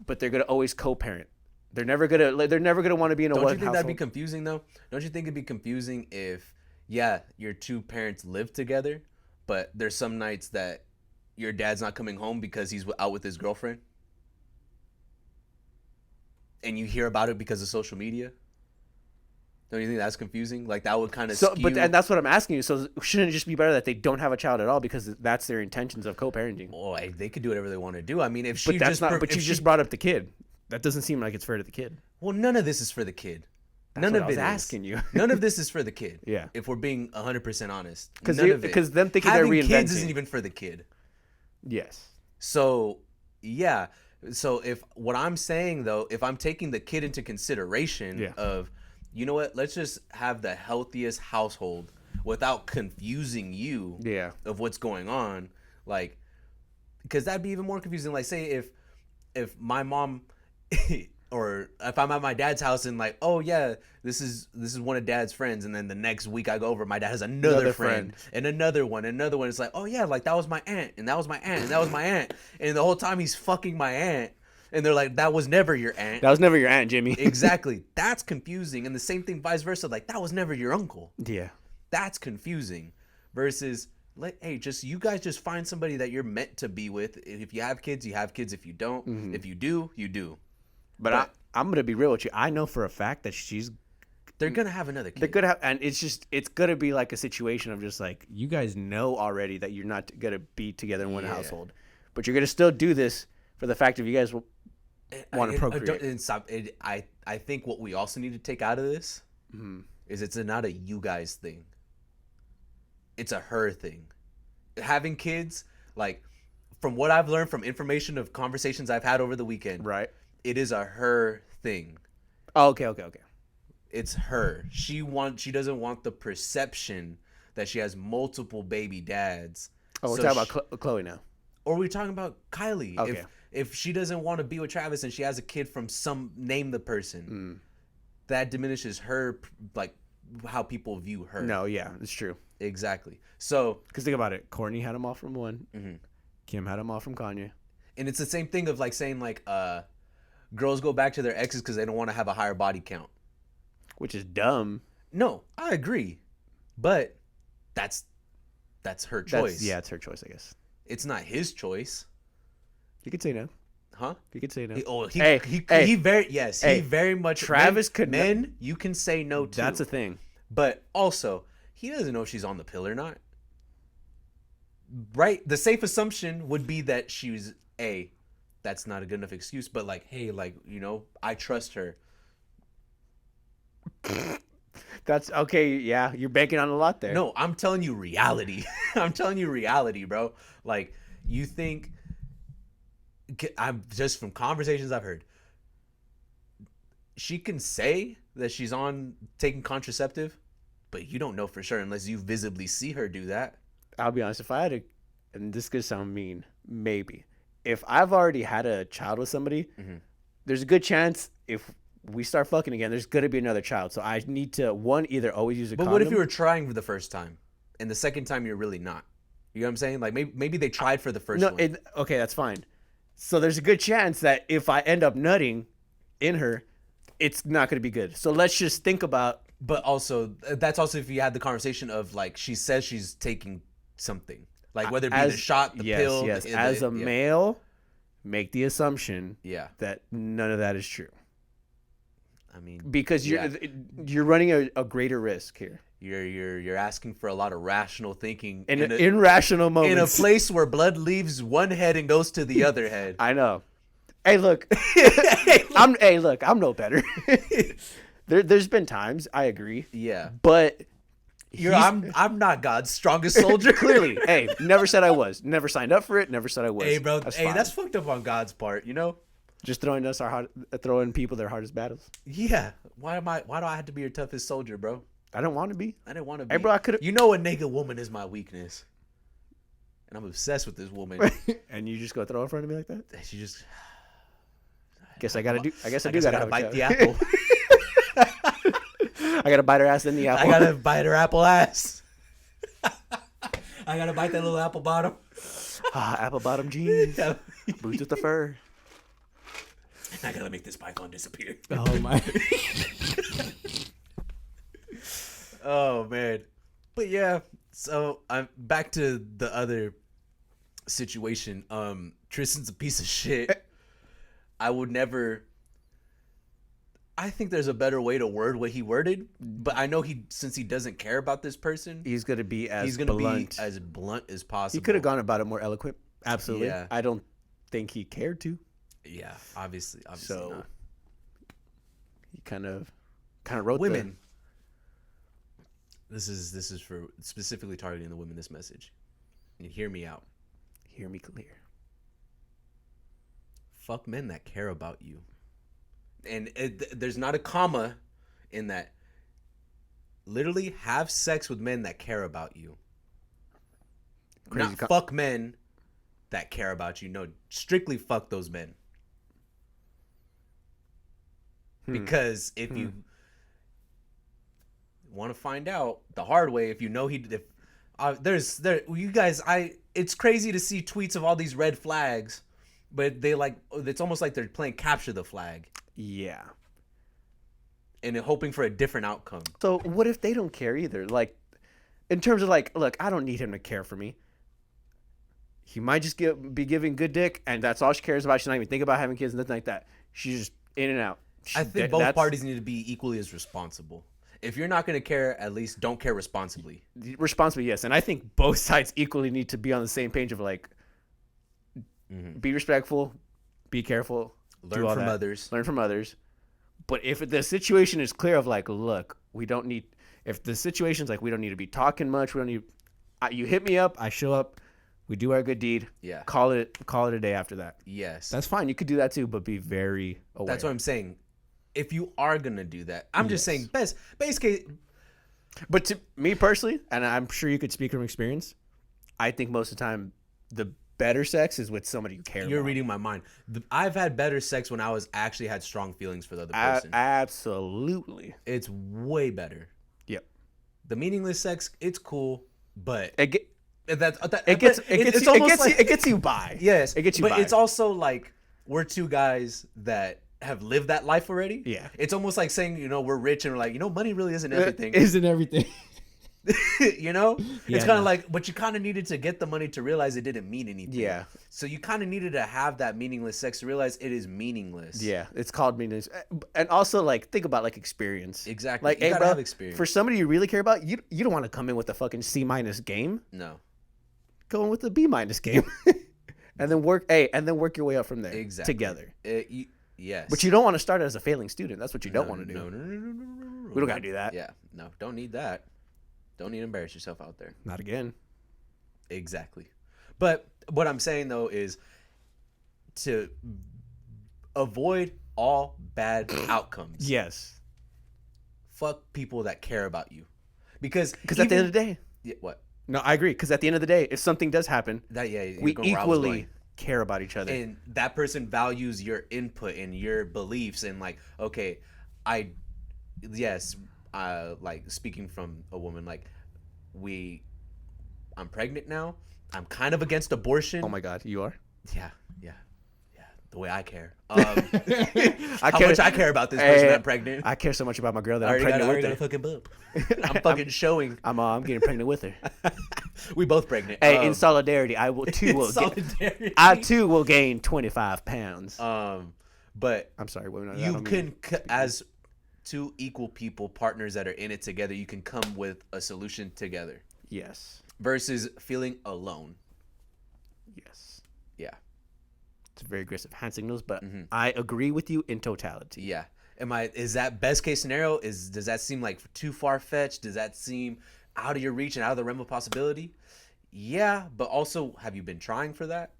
[SPEAKER 1] But they're gonna always co-parent. They're never gonna want to be in a one household.
[SPEAKER 2] Don't you think that'd be confusing though? Don't you think it'd be confusing if, yeah, your two parents live together, but there's some nights that your dad's not coming home because he's out with his girlfriend, and you hear about it because of social media? Don't you think that's confusing? Like, that would kind of skew.
[SPEAKER 1] And that's what I'm asking you. So shouldn't it just be better that they don't have a child at all because that's their intentions of co-parenting?
[SPEAKER 2] Oh, they could do whatever they want to do. I mean, if she
[SPEAKER 1] just brought up the kid. That doesn't seem like it's fair to the kid.
[SPEAKER 2] Well, none of this is for the kid.
[SPEAKER 1] None of it is. Asking you.
[SPEAKER 2] None of this is for the kid.
[SPEAKER 1] Yeah.
[SPEAKER 2] If we're being 100% honest.
[SPEAKER 1] Because them thinking
[SPEAKER 2] having
[SPEAKER 1] they're reinventing.
[SPEAKER 2] Kids isn't even for the kid.
[SPEAKER 1] Yes.
[SPEAKER 2] So, yeah. So if what I'm saying though, if I'm taking the kid into consideration of, you know what, let's just have the healthiest household without confusing you of what's going on. Like, because that'd be even more confusing. Like, say if my mom or if I'm at my dad's house and like, oh yeah, this is one of dad's friends, and then the next week I go over, my dad has another friend and another one. It's like, oh yeah, like that was my aunt and that was my aunt and that was my aunt, and the whole time he's fucking my aunt. And they're like, that was never your aunt.
[SPEAKER 1] That was never your aunt, Jimmy.
[SPEAKER 2] Exactly. That's confusing. And the same thing vice versa. Like, that was never your uncle.
[SPEAKER 1] Yeah.
[SPEAKER 2] That's confusing. Versus, hey, you guys just find somebody that you're meant to be with. If you have kids, you have kids. If you don't, if you do, you do.
[SPEAKER 1] But I'm going to be real with you. I know for a fact that
[SPEAKER 2] they're going to have another kid.
[SPEAKER 1] They're going to have, and it's going to be like a situation of just like, you guys know already that you're not going to be together in one household. But you're going to still do this for the fact of you guys want to procreate.
[SPEAKER 2] I think what we also need to take out of this is it's not a you guys thing. it's a her thing. Having kids, like, from what I've learned from information of conversations I've had over the weekend,
[SPEAKER 1] right?
[SPEAKER 2] It is a her thing.
[SPEAKER 1] Oh, okay.
[SPEAKER 2] It's her. She doesn't want the perception that she has multiple baby dads.
[SPEAKER 1] Oh, we're talking about Chloe now.
[SPEAKER 2] Or we're talking about Kylie.
[SPEAKER 1] Okay.
[SPEAKER 2] If she doesn't want to be with Travis and she has a kid from name the person, that diminishes her, like, how people view her.
[SPEAKER 1] No, yeah, it's true.
[SPEAKER 2] Exactly. So,
[SPEAKER 1] because think about it, Kourtney had him off from one. Mm-hmm. Kim had him off from Kanye.
[SPEAKER 2] And it's the same thing of like saying like girls go back to their exes because they don't want to have a higher body count,
[SPEAKER 1] which is dumb.
[SPEAKER 2] No, I agree, but that's her choice.
[SPEAKER 1] It's her choice, I guess.
[SPEAKER 2] It's not his choice.
[SPEAKER 1] You could say no.
[SPEAKER 2] Huh?
[SPEAKER 1] You could say no.
[SPEAKER 2] He very much.
[SPEAKER 1] Travis could.
[SPEAKER 2] Men, you can say no to.
[SPEAKER 1] That's a thing.
[SPEAKER 2] But also, he doesn't know if she's on the pill or not. Right? The safe assumption would be that she was that's not a good enough excuse, but like, hey, like, you know, I trust her.
[SPEAKER 1] That's okay. Yeah, you're banking on a lot there.
[SPEAKER 2] No, I'm telling you reality. I'm telling you reality, bro. Like, you think, I'm just from conversations I've heard, she can say that she's on taking contraceptive, but you don't know for sure unless you visibly see her do that.
[SPEAKER 1] I'll be honest, if I had a, and this could sound mean, maybe. If I've already had a child with somebody, there's a good chance if we start fucking again, there's going to be another child. So I need to, either always use a condom.
[SPEAKER 2] But what if you were trying for the first time and the second time you're really not? You know what I'm saying? Like maybe they tried for the first one.
[SPEAKER 1] Okay, that's fine. So there's a good chance that if I end up nutting in her, it's not going to be good. So let's just think about.
[SPEAKER 2] But also, that's also if you had the conversation of like, she says she's taking something. Like whether it be the shot, the pill.
[SPEAKER 1] Yes, as a male, make the assumption that none of that is true.
[SPEAKER 2] I mean,
[SPEAKER 1] because you're running a greater risk here.
[SPEAKER 2] You're asking for a lot of rational thinking
[SPEAKER 1] in irrational moments
[SPEAKER 2] in a place where blood leaves one head and goes to the other head.
[SPEAKER 1] I know. Hey, look. I'm no better. There's been times I agree.
[SPEAKER 2] Yeah,
[SPEAKER 1] but
[SPEAKER 2] I'm not God's strongest soldier.
[SPEAKER 1] Clearly. Hey, never said I was. Never signed up for it. Never said I was.
[SPEAKER 2] Hey, bro. That's fucked up on God's part. You know.
[SPEAKER 1] Just throwing people their hardest battles.
[SPEAKER 2] Yeah. Why do I have to be your toughest soldier, bro?
[SPEAKER 1] I don't want to be.
[SPEAKER 2] I didn't want to be.
[SPEAKER 1] Hey, bro, I could have.
[SPEAKER 2] You know, a naked woman is my weakness, and I'm obsessed with this woman.
[SPEAKER 1] And you just go throw in front of me like that?
[SPEAKER 2] She just.
[SPEAKER 1] I gotta
[SPEAKER 2] bite the apple.
[SPEAKER 1] I gotta bite her ass in the apple.
[SPEAKER 2] I gotta bite her apple ass. I gotta bite that little apple bottom.
[SPEAKER 1] Apple bottom jeans. Boots with the fur.
[SPEAKER 2] I gotta make this python disappear.
[SPEAKER 3] Oh my.
[SPEAKER 2] Oh man. But yeah, so I'm back to the other situation. Tristan's a piece of shit. I think there's a better way to word what he worded, but I know since he doesn't care about this person,
[SPEAKER 1] he's gonna be as blunt
[SPEAKER 2] as possible.
[SPEAKER 1] He could have gone about it more eloquent. Absolutely.
[SPEAKER 2] Yeah.
[SPEAKER 1] I don't think he cared to.
[SPEAKER 2] Yeah, obviously
[SPEAKER 1] so
[SPEAKER 2] not.
[SPEAKER 1] He kind of wrote
[SPEAKER 2] women. This is for specifically targeting the women. This message, and hear me out.
[SPEAKER 1] Hear me clear.
[SPEAKER 2] Fuck men that care about you, and there's not a comma in that. Literally, have sex with men that care about you. Fuck men that care about you. No, strictly fuck those men. Because if you want to find out the hard way, if you know it's crazy to see tweets of all these red flags, but it's almost like they're playing capture the flag.
[SPEAKER 1] Yeah.
[SPEAKER 2] And they're hoping for a different outcome.
[SPEAKER 1] So what if they don't care either? Like, in terms of like, look, I don't need him to care for me. He might just be giving good dick, and that's all she cares about. She's not even thinking about having kids, nothing like that. She's just in and out.
[SPEAKER 2] I think both parties need to be equally as responsible. If you're not going to care, at least don't care responsibly.
[SPEAKER 1] Responsibly, yes. And I think both sides equally need to be on the same page of like, be respectful, be careful,
[SPEAKER 2] learn from others.
[SPEAKER 1] But if the situation is clear of like, look, we don't need, if the situation's like, we don't need to be talking much, we don't need, You hit me up. I show up. We do our good deed.
[SPEAKER 2] Yeah.
[SPEAKER 1] Call it a day after that.
[SPEAKER 2] Yes.
[SPEAKER 1] That's fine. You could do that too, but be very aware.
[SPEAKER 2] That's what I'm saying. If you are gonna do that, I'm just saying best case.
[SPEAKER 1] But to me personally, and I'm sure you could speak from experience, I think most of the time the better sex is with somebody you care about.
[SPEAKER 2] You're reading my mind. I've had better sex when I actually had strong feelings for the other person.
[SPEAKER 1] Absolutely.
[SPEAKER 2] It's way better.
[SPEAKER 1] Yep.
[SPEAKER 2] The meaningless sex, it's cool, but
[SPEAKER 1] it gets you by.
[SPEAKER 2] Yes,
[SPEAKER 1] it gets you by.
[SPEAKER 2] But it's also like we're two guys that have lived that life already.
[SPEAKER 1] Yeah.
[SPEAKER 2] It's almost like saying, we're rich and we're like, money really isn't everything.
[SPEAKER 3] Isn't everything.
[SPEAKER 2] It's kind of like, but you kind of needed to get the money to realize it didn't mean anything.
[SPEAKER 1] Yeah.
[SPEAKER 2] So you kind of needed to have that meaningless sex to realize it is meaningless.
[SPEAKER 1] Yeah, it's called meaningless. And also, like, think about like experience.
[SPEAKER 2] Exactly.
[SPEAKER 1] Like,
[SPEAKER 2] you gotta have experience.
[SPEAKER 1] For somebody you really care about, you don't want to come in with a fucking C- game.
[SPEAKER 2] No.
[SPEAKER 1] Go in with a B- game, and then work your way up from there.
[SPEAKER 2] Exactly.
[SPEAKER 1] Together.
[SPEAKER 2] Yes.
[SPEAKER 1] But you don't want to start as a failing student. That's what you don't want to do.
[SPEAKER 2] No.
[SPEAKER 1] We don't gotta do that.
[SPEAKER 2] Yeah. No. Don't need that. Don't need to embarrass yourself out there.
[SPEAKER 1] Not again.
[SPEAKER 2] Exactly. But what I'm saying though is to avoid all bad outcomes.
[SPEAKER 1] Yes.
[SPEAKER 2] Fuck people that care about you. Because
[SPEAKER 1] at the end of the day.
[SPEAKER 2] Yeah, what?
[SPEAKER 1] No, I agree. Because at the end of the day, if something does happen, we equally care about each other.
[SPEAKER 2] And that person values your input and your beliefs and like, okay, like speaking from a woman, like I'm pregnant now. I'm kind of against abortion.
[SPEAKER 1] Oh my God, you are?
[SPEAKER 2] Yeah. The way I care. How much I care about this person I'm pregnant.
[SPEAKER 1] I care so much about my girl that I'm pregnant with her.
[SPEAKER 2] I already got a fucking boob. I'm fucking showing.
[SPEAKER 1] I'm getting pregnant with her.
[SPEAKER 2] We both pregnant.
[SPEAKER 1] Hey, in solidarity, I too will gain 25 pounds.
[SPEAKER 2] But
[SPEAKER 1] I'm sorry, women.
[SPEAKER 2] You can, as two equal people, partners that are in it together, you can come with a solution together.
[SPEAKER 1] Yes.
[SPEAKER 2] Versus feeling alone.
[SPEAKER 1] Yes.
[SPEAKER 2] Yeah.
[SPEAKER 1] It's very aggressive hand signals, but I agree with you in totality.
[SPEAKER 2] Yeah. Is that best case scenario? Does that seem like too far fetched? Does that seem out of your reach and out of the realm of possibility? Yeah, but also, have you been trying for that?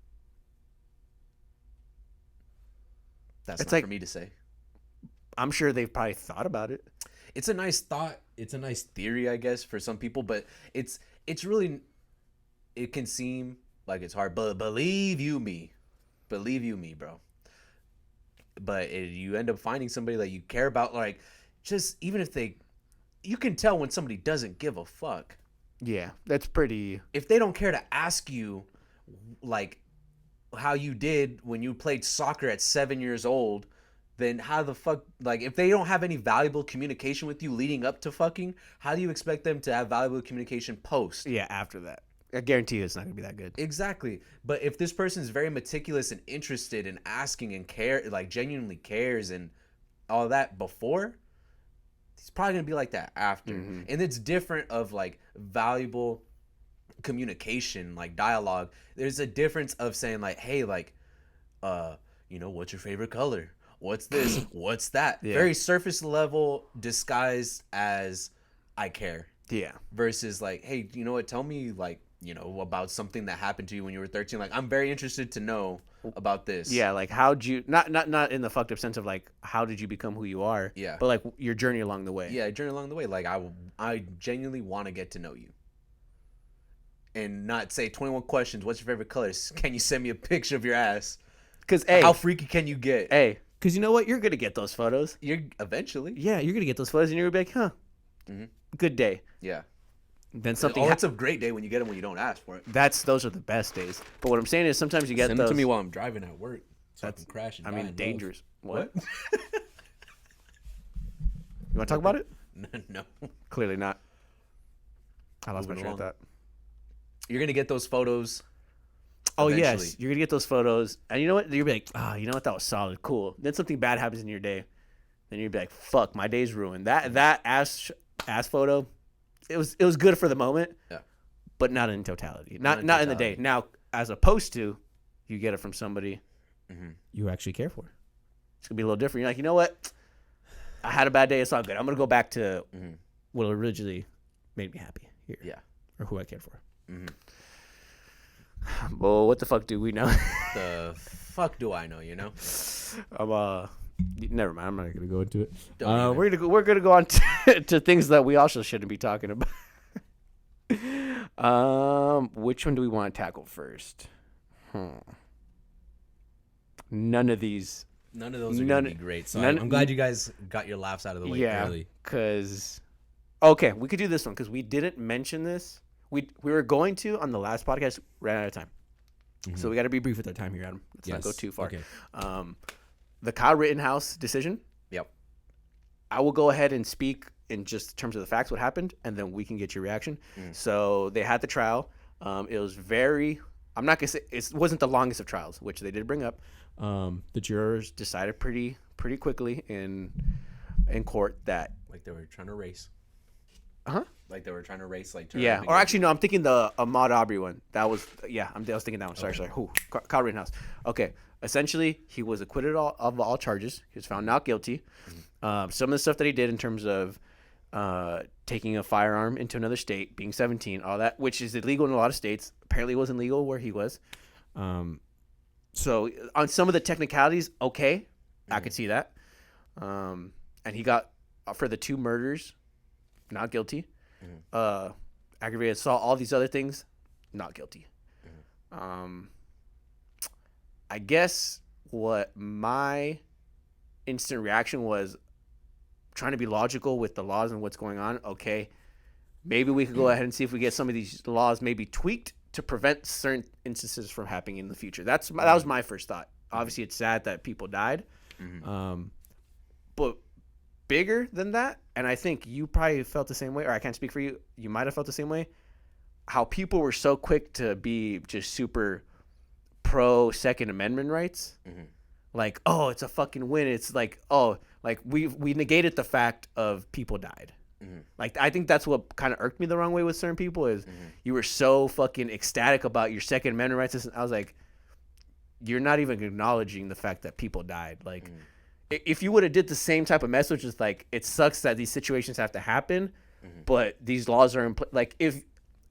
[SPEAKER 2] That's not for me to say.
[SPEAKER 1] I'm sure they've probably thought about it.
[SPEAKER 2] It's a nice thought. It's a nice theory, I guess, for some people, but it's really, it can seem like it's hard, but believe you me, bro. But you end up finding somebody that you care about, like, just even if you can tell when somebody doesn't give a fuck.
[SPEAKER 1] Yeah, that's pretty.
[SPEAKER 2] If they don't care to ask you, like, how you did when you played soccer at 7 years old, then how the fuck, like, if they don't have any valuable communication with you leading up to fucking, how do you expect them to have valuable communication post?
[SPEAKER 1] Yeah, after that. I guarantee you it's not going to be that good.
[SPEAKER 2] Exactly. But if this person's very meticulous and interested in asking and genuinely cares and all that before, he's probably going to be like that after. Mm-hmm. And it's different of, like, valuable communication, like dialogue. There's a difference of saying, like, hey, like, what's your favorite color? What's this? What's that? Yeah. Very surface level disguised as I care.
[SPEAKER 1] Yeah.
[SPEAKER 2] Versus, like, hey, you know what? Tell me, like, about something that happened to you when you were 13. Like, I'm very interested to know about this.
[SPEAKER 1] Yeah, like, how'd you, not in the fucked up sense of, like, how did you become who you are?
[SPEAKER 2] Yeah.
[SPEAKER 1] But, like, your journey along the way.
[SPEAKER 2] Yeah, journey along the way. Like, I genuinely want to get to know you. And not say 21 questions. What's your favorite colors? Can you send me a picture of your ass?
[SPEAKER 1] Because,
[SPEAKER 2] how freaky can you get?
[SPEAKER 1] Hey, because you know what? You're going to get those photos.
[SPEAKER 2] Eventually.
[SPEAKER 1] Yeah, you're going to get those photos and you're going to be like, huh, good day.
[SPEAKER 2] Yeah.
[SPEAKER 1] Then something.
[SPEAKER 2] It's a great day when you get them when you don't ask for it.
[SPEAKER 1] Those are the best days. But what I'm saying is sometimes you get
[SPEAKER 2] Send
[SPEAKER 1] those.
[SPEAKER 2] Send them to me while I'm driving at work. So I can crash and die.
[SPEAKER 1] Dangerous. What? You want to talk about it?
[SPEAKER 2] No.
[SPEAKER 1] Clearly not. I lost my train of thought.
[SPEAKER 2] You're going to get those photos.
[SPEAKER 1] Oh, eventually. Yes. You're going to get those photos. And you know what? You'll be like, you know what? That was solid. Cool. Then something bad happens in your day. Then you'll be like, fuck, my day's ruined. That ass photo, it was good for the moment. Yeah. But not in totality. Not in the day. Now, as opposed to, you get it from somebody
[SPEAKER 3] you actually care for.
[SPEAKER 1] It's going to be a little different. You're like, you know what? I had a bad day. It's all good. I'm going to go back to what originally made me happy here.
[SPEAKER 2] Yeah.
[SPEAKER 3] Or who I cared for.
[SPEAKER 1] Well, what the fuck do we know?
[SPEAKER 2] The fuck do I know? You know.
[SPEAKER 1] Never mind. I'm not gonna go into it.
[SPEAKER 2] We're
[SPEAKER 1] gonna go on to things that we also shouldn't be talking about. Which one do we want to tackle first? None of those are gonna be great.
[SPEAKER 2] So I'm glad you guys got your laughs out of the way early.
[SPEAKER 1] Okay, we could do this one because we didn't mention this. We were going to on the last podcast, ran out of time. So we got to be brief with our time here, Adam. Let's not go too far. Okay. The Kyle Rittenhouse decision.
[SPEAKER 2] Yep.
[SPEAKER 1] I will go ahead and speak in just terms of the facts, what happened, and then we can get your reaction. So they had the trial. It was I'm not going to say it wasn't the longest of trials, which they did bring up. The jurors decided pretty quickly in court that.
[SPEAKER 2] Like they were trying to race.
[SPEAKER 1] Uh-huh.
[SPEAKER 2] Like they were trying to race.
[SPEAKER 1] Yeah. Or actually, no, I'm thinking the Ahmaud Arbery one. I was thinking that one. Sorry. Kyle Rittenhouse. Okay. Essentially, he was acquitted of all charges. He was found not guilty. Some of the stuff that he did in terms of taking a firearm into another state, being 17, all that, which is illegal in a lot of states. Apparently, it wasn't legal where he was. So on some of the technicalities, okay, I could see that. And he got, for the 2 murders, not guilty. Aggravated assault, all these other things, not guilty. I guess what my instant reaction was, trying to be logical with the laws and what's going on. Okay, maybe we could go ahead and see if we get some of these laws maybe tweaked to prevent certain instances from happening in the future. That was my first thought. Obviously, it's sad that people died, but bigger than that, and I think you probably felt the same way, or I can't speak for you. You might have felt the same way. How people were so quick to be just super pro Second Amendment rights. Like, oh, it's a fucking win. It's like, oh, like we negated the fact of people died. Like, I think that's what kind of irked me the wrong way with certain people is you were so fucking ecstatic about your Second Amendment rights. I was like, you're not even acknowledging the fact that people died. Like, if you would have did the same type of message, it's like, it sucks that these situations have to happen, but these laws are in place. Like, if,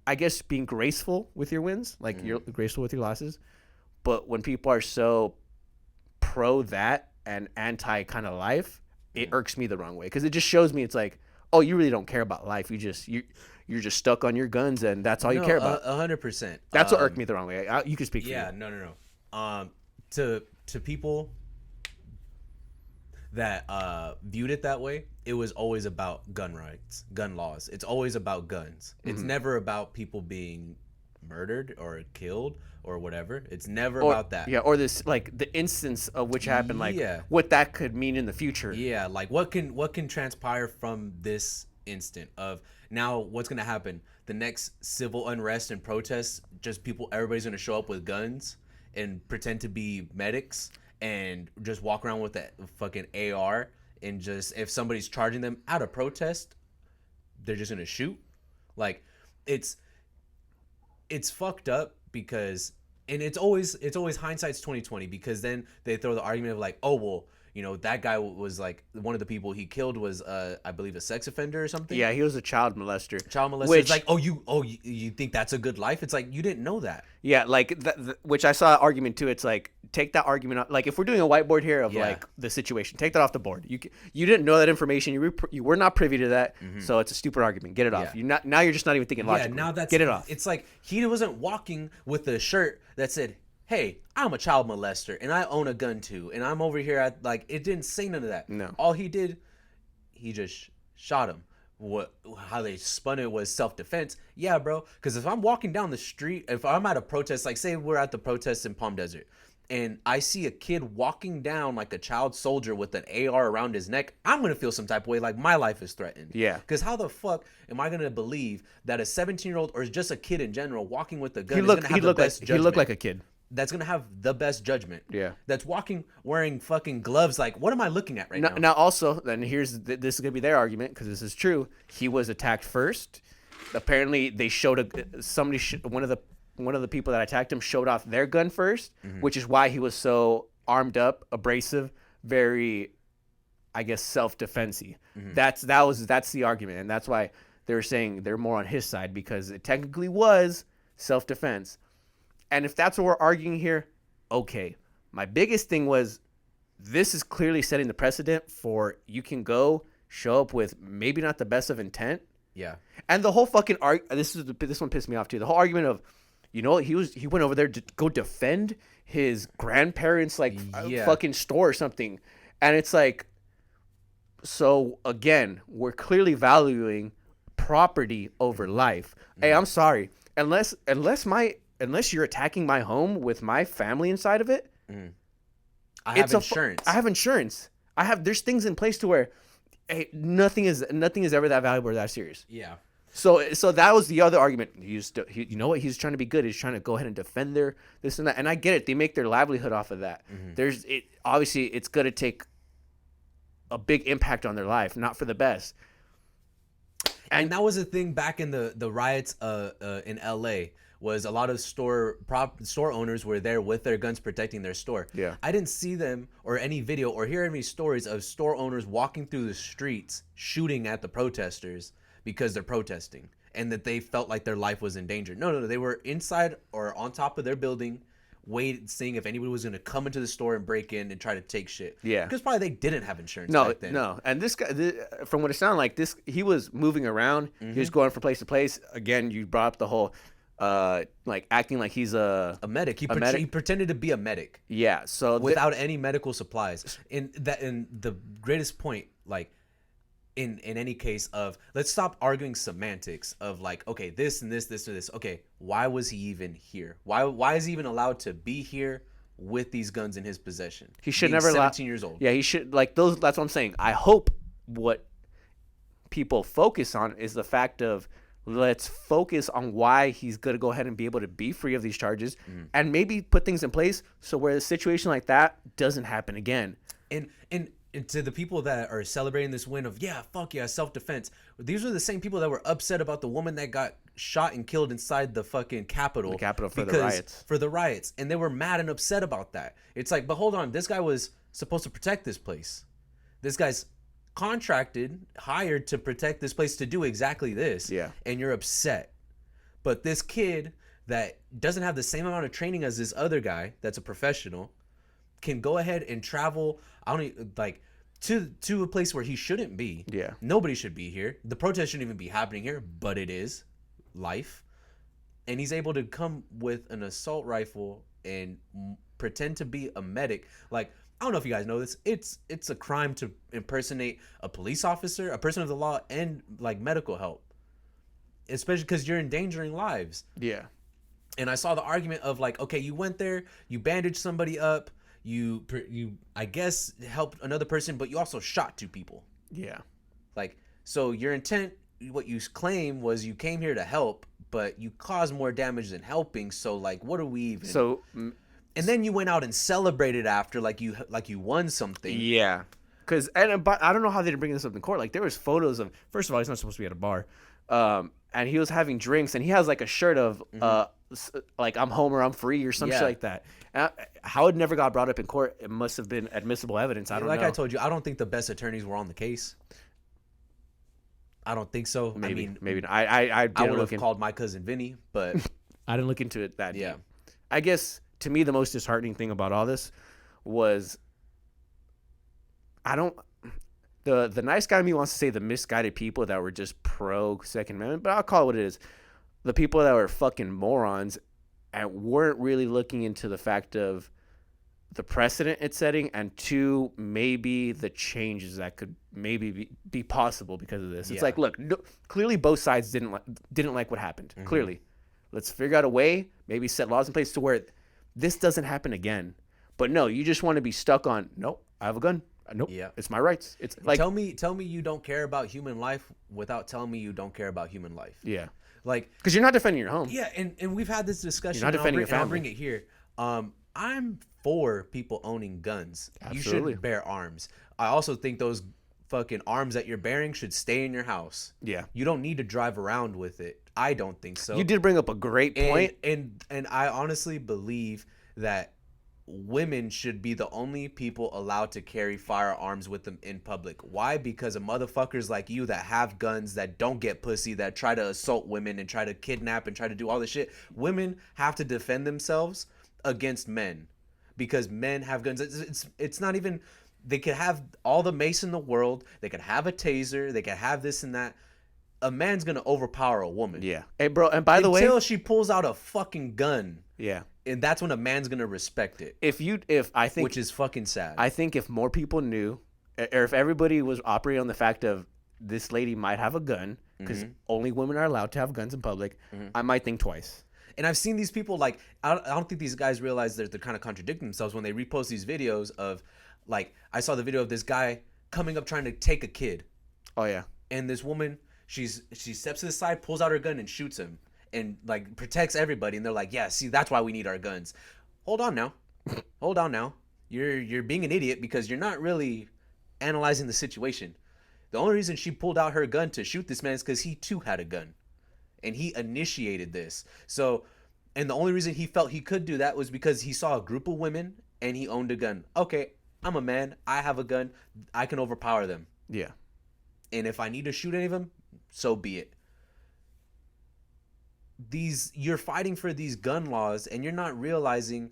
[SPEAKER 1] I guess, being graceful with your wins, like you're graceful with your losses, but when people are so pro that and anti kind of life, it irks me the wrong way because it just shows me it's like, oh, you really don't care about life. You're just stuck on your guns and that's all you care about.
[SPEAKER 2] 100%.
[SPEAKER 1] That's what irked me the wrong way. You can speak for
[SPEAKER 2] you. No. To people that viewed it that way, it was always about gun rights, gun laws. It's always about guns. It's never about people being murdered or killed or whatever. It's never about that.
[SPEAKER 1] Yeah, or this, like, the instance of which happened, like what that could mean in the future.
[SPEAKER 2] Yeah, like what can transpire from this instant of now what's going to happen? The next civil unrest and protests, just everybody's going to show up with guns and pretend to be medics and just walk around with that fucking AR and just, if somebody's charging them out of protest, they're just going to shoot. Like, it's fucked up because, and it's always hindsight's 20/20 because then they throw the argument of like, oh, well, you know, that guy was like, one of the people he killed was I believe a sex offender or something.
[SPEAKER 1] Yeah, he was a child molester.
[SPEAKER 2] Which, it's like, you think that's a good life? It's like, you didn't know that.
[SPEAKER 1] Yeah, like which I saw an argument too. It's like, take that argument out. Like, if we're doing a whiteboard here of like the situation, take that off the board. You didn't know that information. You were not privy to that. So it's a stupid argument. Get it off. Now you're just not even thinking logically.
[SPEAKER 2] Yeah, now
[SPEAKER 1] get it off.
[SPEAKER 2] It's like he wasn't walking with a shirt that said, hey, I'm a child molester and I own a gun too, and I'm over here at, like, it didn't say none of that.
[SPEAKER 1] No.
[SPEAKER 2] All he did, he just shot him. How they spun it was self-defense. Yeah, bro. Because if I'm walking down the street, if I'm at a protest, like say we're at the protest in Palm Desert, and I see a kid walking down like a child soldier with an AR around his neck, I'm going to feel some type of way like my life is threatened.
[SPEAKER 1] Yeah.
[SPEAKER 2] Because how the fuck am I going to believe that a 17-year-old or just a kid in general walking with a gun is going to have the best judgment?
[SPEAKER 1] He looked like a kid.
[SPEAKER 2] That's going to have the best judgment.
[SPEAKER 1] Yeah.
[SPEAKER 2] That's walking wearing fucking gloves. Like, what am I looking at right now?
[SPEAKER 1] Now also, then this is going to be their argument because this is true. He was attacked first. Apparently, they showed one of the people that attacked him showed off their gun first, which is why he was so armed up, abrasive, very, I guess, self-defense-y. That's the argument, and that's why they were saying they're more on his side because it technically was self-defense. And if that's what we're arguing here, okay. My biggest thing was this is clearly setting the precedent for you can go show up with maybe not the best of intent.
[SPEAKER 2] Yeah.
[SPEAKER 1] And the whole fucking this one pissed me off too. The whole argument of, he went over there to go defend his grandparents' fucking store or something. And it's like, so again, we're clearly valuing property over life. Hey, I'm sorry. Unless you're attacking my home with my family inside of it,
[SPEAKER 2] I have insurance.
[SPEAKER 1] I have insurance. There's things in place to where, hey, nothing is ever that valuable or that serious.
[SPEAKER 2] Yeah.
[SPEAKER 1] So that was the other argument. You know what? He's trying to be good. He's trying to go ahead and defend their this and that. And I get it. They make their livelihood off of that. Obviously it's going to take a big impact on their life, not for the best.
[SPEAKER 2] And that was the thing back in the riots in LA, was a lot of store owners were there with their guns protecting their store.
[SPEAKER 1] Yeah.
[SPEAKER 2] I didn't see them or any video or hear any stories of store owners walking through the streets shooting at the protesters because they're protesting and that they felt like their life was in danger. No. They were inside or on top of their building, seeing if anybody was going to come into the store and break in and try to take shit.
[SPEAKER 1] Yeah.
[SPEAKER 2] Because probably they didn't have insurance back then.
[SPEAKER 1] No. And this guy, from what it sounded like, he was moving around. He was going from place to place. Again, you brought up the whole, acting like he's a
[SPEAKER 2] medic. He pretended to be a medic.
[SPEAKER 1] Yeah. So
[SPEAKER 2] without any medical supplies. In the greatest point, like, in any case of, let's stop arguing semantics of like, okay, this and this or this. Okay, why was he even here? Why is he even allowed to be here with these guns in his possession?
[SPEAKER 1] He should never
[SPEAKER 2] 17 years old.
[SPEAKER 1] Yeah, he should, like, those. That's what I'm saying. I hope what people focus on is the fact of, let's focus on why he's going to go ahead and be able to be free of these charges, and maybe put things in place so where a situation like that doesn't happen again.
[SPEAKER 2] And to the people that are celebrating this win of, yeah, fuck yeah, self-defense, these are the same people that were upset about the woman that got shot and killed inside the fucking Capitol.
[SPEAKER 1] For the riots.
[SPEAKER 2] For the riots. And they were mad and upset about that. It's like, but hold on, this guy was supposed to protect this place. This guy's hired to protect this place to do exactly this.
[SPEAKER 1] Yeah.
[SPEAKER 2] And you're upset. But this kid that doesn't have the same amount of training as this other guy that's a professional can go ahead and travel to a place where he shouldn't be.
[SPEAKER 1] Yeah.
[SPEAKER 2] Nobody should be here. The protest shouldn't even be happening here, but it is life. And he's able to come with an assault rifle and pretend to be a medic. Like, I don't know if you guys know this. It's a crime to impersonate a police officer, a person of the law, and like medical help. Especially because you're endangering lives.
[SPEAKER 1] Yeah.
[SPEAKER 2] And I saw the argument of like, okay, you went there, you bandaged somebody up, you I guess helped another person, but you also shot 2 people.
[SPEAKER 1] Yeah.
[SPEAKER 2] Like, so your intent, what you claim was you came here to help, but you caused more damage than helping. So like, what are we even?
[SPEAKER 1] So,
[SPEAKER 2] and then you went out and celebrated after, like you won something.
[SPEAKER 1] Yeah. But I don't know how they didn't bring this up in court. Like, there was photos of, first of all, he's not supposed to be at a bar. And he was having drinks, and he has like a shirt of like, I'm home or I'm free or some shit like that. How it never got brought up in court, it must have been admissible evidence. I don't know.
[SPEAKER 2] Like I told you, I don't think the best attorneys were on the case. I don't think so.
[SPEAKER 1] Maybe,
[SPEAKER 2] I mean,
[SPEAKER 1] maybe not. I
[SPEAKER 2] would have called my cousin Vinny, but
[SPEAKER 1] I didn't look into it that deep.
[SPEAKER 2] Yeah.
[SPEAKER 1] I guess to me the most disheartening thing about all this was the nice guy in me wants to say the misguided people that were just pro Second Amendment, but I'll call it what it is. The people that were fucking morons and weren't really looking into the fact of the precedent it's setting, and 2, maybe the changes that could maybe be possible because of this. It's like, look, clearly both sides didn't like what happened. Clearly. Let's figure out a way, maybe set laws in place to where this doesn't happen again. But no, you just want to be stuck on, nope, I have a gun. Nope. Yeah. It's my rights. It's like,
[SPEAKER 2] tell me you don't care about human life without telling me you don't care about human life.
[SPEAKER 1] Yeah.
[SPEAKER 2] Like,
[SPEAKER 1] because you're not defending your home.
[SPEAKER 2] Yeah, and we've had this discussion.
[SPEAKER 1] You're not defending your family.
[SPEAKER 2] I'll bring it here. I'm for people owning guns.
[SPEAKER 1] Absolutely.
[SPEAKER 2] You should bear arms. I also think those fucking arms that you're bearing should stay in your house.
[SPEAKER 1] Yeah.
[SPEAKER 2] You don't need to drive around with it. I don't think so.
[SPEAKER 1] You did bring up a great point.
[SPEAKER 2] And I honestly believe that women should be the only people allowed to carry firearms with them in public. Why? Because of motherfuckers like you that have guns, that don't get pussy, that try to assault women and try to kidnap and try to do all this shit. Women have to defend themselves against men because men have guns. It's not even, they could have all the mace in the world, they could have a taser, they could have this and that. A man's gonna overpower a woman.
[SPEAKER 1] Yeah. Hey, bro, and by the way,
[SPEAKER 2] until she pulls out a fucking gun.
[SPEAKER 1] Yeah.
[SPEAKER 2] And that's when a man's gonna respect it.
[SPEAKER 1] If I think,
[SPEAKER 2] which is fucking sad.
[SPEAKER 1] I think if more people knew, or if everybody was operating on the fact of this lady might have a gun, because only women are allowed to have guns in public, I might think twice.
[SPEAKER 2] And I've seen these people, like, I don't think these guys realize they're kind of contradicting themselves when they repost these videos of, like, I saw the video of this guy coming up trying to take a kid.
[SPEAKER 1] Oh yeah.
[SPEAKER 2] And this woman, she steps to the side, pulls out her gun, and shoots him, and like protects everybody. And they're like, yeah, see, that's why we need our guns. Hold on now. You're being an idiot because you're not really analyzing the situation. The only reason she pulled out her gun to shoot this man is because he too had a gun, and he initiated this. So, and the only reason he felt he could do that was because he saw a group of women and he owned a gun. Okay, I'm a man. I have a gun. I can overpower them.
[SPEAKER 1] Yeah.
[SPEAKER 2] And if I need to shoot any of them, so be it. You're fighting for these gun laws, and you're not realizing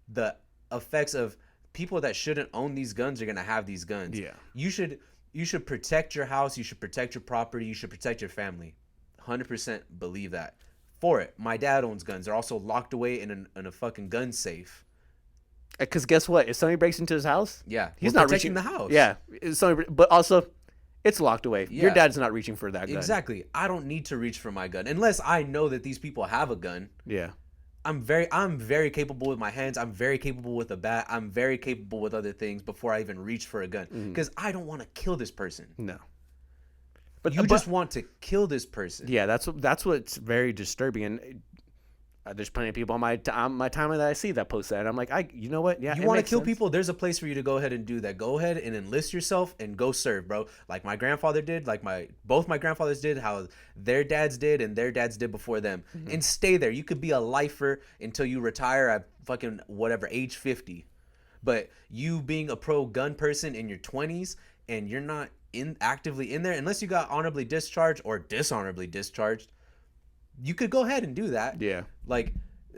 [SPEAKER 2] the effects of people that shouldn't own these guns are gonna have these guns.
[SPEAKER 1] Yeah.
[SPEAKER 2] You should protect your house. You should protect your property. You should protect your family. 100% believe that. For it, my dad owns guns. They're also locked away in a fucking gun safe.
[SPEAKER 1] Because guess what? If somebody breaks into his house,
[SPEAKER 2] yeah,
[SPEAKER 1] he's not
[SPEAKER 2] protecting
[SPEAKER 1] reaching
[SPEAKER 2] the house.
[SPEAKER 1] Yeah, but also, it's locked away.
[SPEAKER 2] Yeah.
[SPEAKER 1] Your dad's not reaching for that gun.
[SPEAKER 2] Exactly. I don't need to reach for my gun unless I know that these people have a gun.
[SPEAKER 1] Yeah.
[SPEAKER 2] I'm very capable with my hands. I'm very capable with a bat. I'm very capable with other things before I even reach for a gun because I don't want to kill this person.
[SPEAKER 1] No.
[SPEAKER 2] But you just want to kill this person.
[SPEAKER 1] Yeah, that's what's very disturbing. And there's plenty of people on my timeline that I see that post that, and I'm like, you know what? Yeah,
[SPEAKER 2] you want to kill people? There's a place for you to go ahead and do that. Go ahead and enlist yourself and go serve, bro. Like my grandfather did, like both my grandfathers did, how their dads did, and their dads did before them, and stay there. You could be a lifer until you retire at fucking whatever age 50, but you being a pro gun person in your 20s and you're not actively in there unless you got honorably discharged or dishonorably discharged. You could go ahead and do that.
[SPEAKER 1] Yeah.
[SPEAKER 2] Like,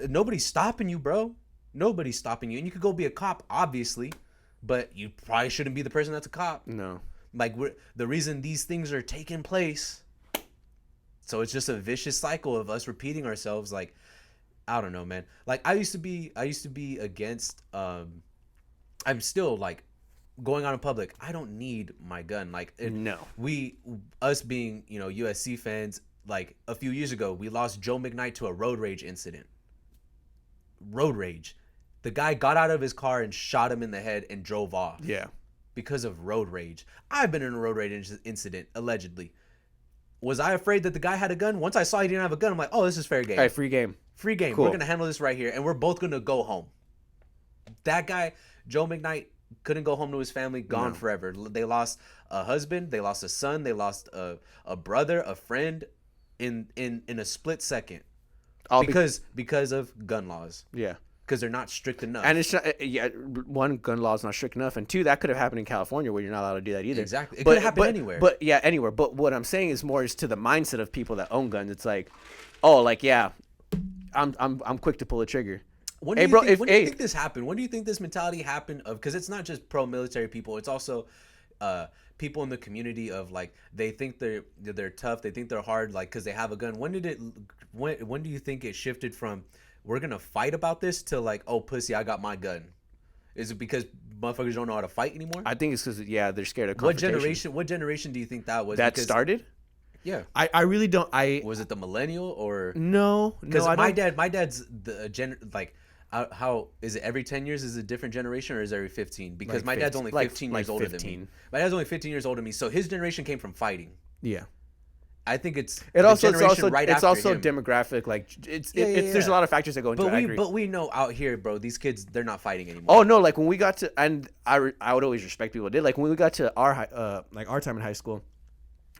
[SPEAKER 2] nobody's stopping you, bro. Nobody's stopping you. And you could go be a cop, obviously, but you probably shouldn't be the person that's a cop.
[SPEAKER 1] No.
[SPEAKER 2] Like, the reason these things are taking place. So it's just a vicious cycle of us repeating ourselves. Like, I don't know, man. Like, I used to be against, I'm still, like, going out in public. I don't need my gun. Like,
[SPEAKER 1] no.
[SPEAKER 2] Us being, USC fans, like a few years ago, we lost Joe McKnight to a road rage incident. Road rage. The guy got out of his car and shot him in the head and drove off.
[SPEAKER 1] Yeah. Because
[SPEAKER 2] of road rage. I've been in a road rage incident, allegedly. Was I afraid that the guy had a gun? Once I saw he didn't have a gun, I'm like, oh, this is fair game.
[SPEAKER 1] All right, free game.
[SPEAKER 2] Free game. Cool. We're going to handle this right here, and we're both going to go home. That guy, Joe McKnight, couldn't go home to his family, gone forever. They lost a husband, they lost a son, they lost a brother, a friend, in a split second, because of gun laws.
[SPEAKER 1] Yeah,
[SPEAKER 2] because they're not strict enough.
[SPEAKER 1] And it's not, one, gun law is not strict enough, and two, that could have happened in California where you're not allowed to do that either.
[SPEAKER 2] Exactly, it could happen anywhere.
[SPEAKER 1] But yeah, anywhere. But what I'm saying is more is to the mindset of people that own guns. It's like, oh, like yeah, I'm quick to pull a trigger.
[SPEAKER 2] When do you think this happened? When do you think this mentality happened? Because it's not just pro-military people. It's also people in the community of like they think they're tough. They think they're hard, like because they have a gun. When do you think it shifted from we're gonna fight about this to like, oh pussy, I got my gun? Is it because motherfuckers don't know how to fight anymore?
[SPEAKER 1] I think it's because they're scared of confrontation.
[SPEAKER 2] What generation do you think that was?
[SPEAKER 1] That started?
[SPEAKER 2] Yeah,
[SPEAKER 3] I really don't.
[SPEAKER 2] Was it the millennial or
[SPEAKER 1] no?
[SPEAKER 2] Because my dad's the like. How is it? Every 10 years is a different generation, or is it every 15? Because like my dad's only 15 years older than me. My dad's only 15 years older than me, so his generation came from fighting.
[SPEAKER 1] Yeah,
[SPEAKER 2] I think it's
[SPEAKER 1] also
[SPEAKER 2] him.
[SPEAKER 1] demographic. Like there's a lot of factors that go into it.
[SPEAKER 2] But we know out here, bro, these kids they're not fighting anymore.
[SPEAKER 1] Oh no, like when we got to, and I would always respect people did. Like when we got to our time in high school,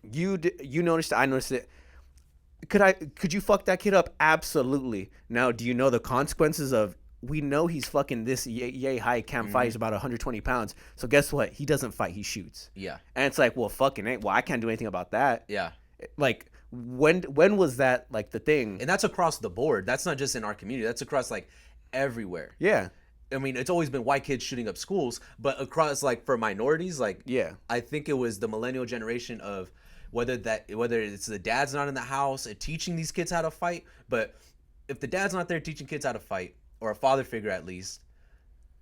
[SPEAKER 1] you noticed it, I noticed it. Could you fuck that kid up? Absolutely. Now, do you know the consequences of we know he's fucking this yay high, can't fight. He's about 120 pounds. So guess what? He doesn't fight. He shoots.
[SPEAKER 2] Yeah.
[SPEAKER 1] And it's like, well, fucking ain't. Well, I can't do anything about that.
[SPEAKER 2] Yeah.
[SPEAKER 1] Like, when was that like the thing?
[SPEAKER 2] And that's across the board. That's not just in our community. That's across like everywhere.
[SPEAKER 1] Yeah.
[SPEAKER 2] I mean, it's always been white kids shooting up schools, but across like for minorities, like
[SPEAKER 1] yeah,
[SPEAKER 2] I think it was the millennial generation of whether it's the dad's not in the house and teaching these kids how to fight, but if the dad's not there teaching kids how to fight, or a father figure at least,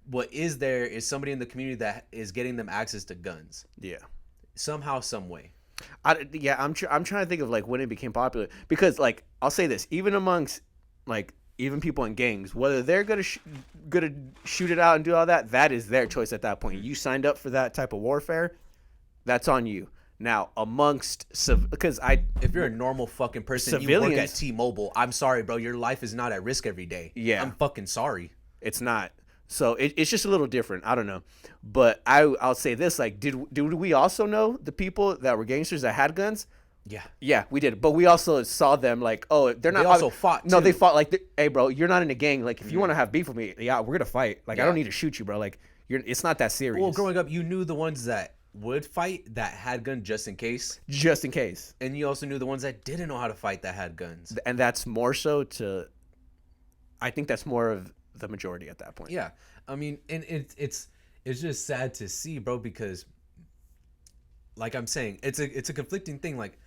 [SPEAKER 2] what is there is somebody in the community that is getting them access to guns.
[SPEAKER 1] Yeah.
[SPEAKER 2] Somehow, some way.
[SPEAKER 1] I'm trying to think of like when it became popular, because like I'll say this, even amongst like even people in gangs, whether they're gonna shoot it out and do all that, that is their choice at that point. You signed up for that type of warfare, that's on you. Now amongst because
[SPEAKER 2] if you're a normal fucking person, you work at T-Mobile, I'm sorry, bro, your life is not at risk every day.
[SPEAKER 1] Yeah,
[SPEAKER 2] I'm fucking sorry.
[SPEAKER 1] It's not. So it's just a little different. I don't know, but I'll say this: like, did we also know the people that were gangsters that had guns? Yeah, we did. But we also saw them like, oh, they're not.
[SPEAKER 2] They also fought.
[SPEAKER 1] No, they fought like, hey, bro, you're not in a gang. Like, if you want to have beef with me, yeah, we're gonna fight. Like, I don't need to shoot you, bro. Like, it's not that serious.
[SPEAKER 2] Well, growing up, you knew the ones that would fight that had guns just in case.
[SPEAKER 1] Just in case.
[SPEAKER 2] And you also knew the ones that didn't know how to fight that had guns.
[SPEAKER 1] And that's more so to. I think that's more of the majority at that point.
[SPEAKER 2] Yeah, I mean, and it's just sad to see, bro, because, like I'm saying, it's a conflicting thing, like.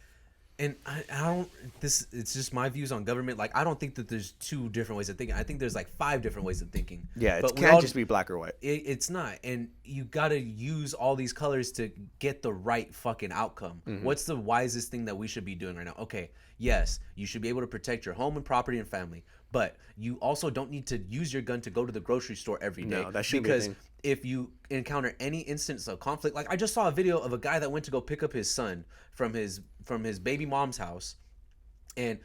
[SPEAKER 2] And I don't. It's just my views on government. Like, I don't think that there's two different ways of thinking. I think there's like 5 different ways of thinking.
[SPEAKER 1] Yeah, it can't just be black or white.
[SPEAKER 2] It's not, and you got to use all these colors to get the right fucking outcome. Mm-hmm. What's the wisest thing that we should be doing right now? Okay, yes, you should be able to protect your home and property and family, but you also don't need to use your gun to go to the grocery store every day.
[SPEAKER 1] No, that shouldn't be a thing.
[SPEAKER 2] If you encounter any instance of conflict, like I just saw a video of a guy that went to go pick up his son from his baby mom's house, and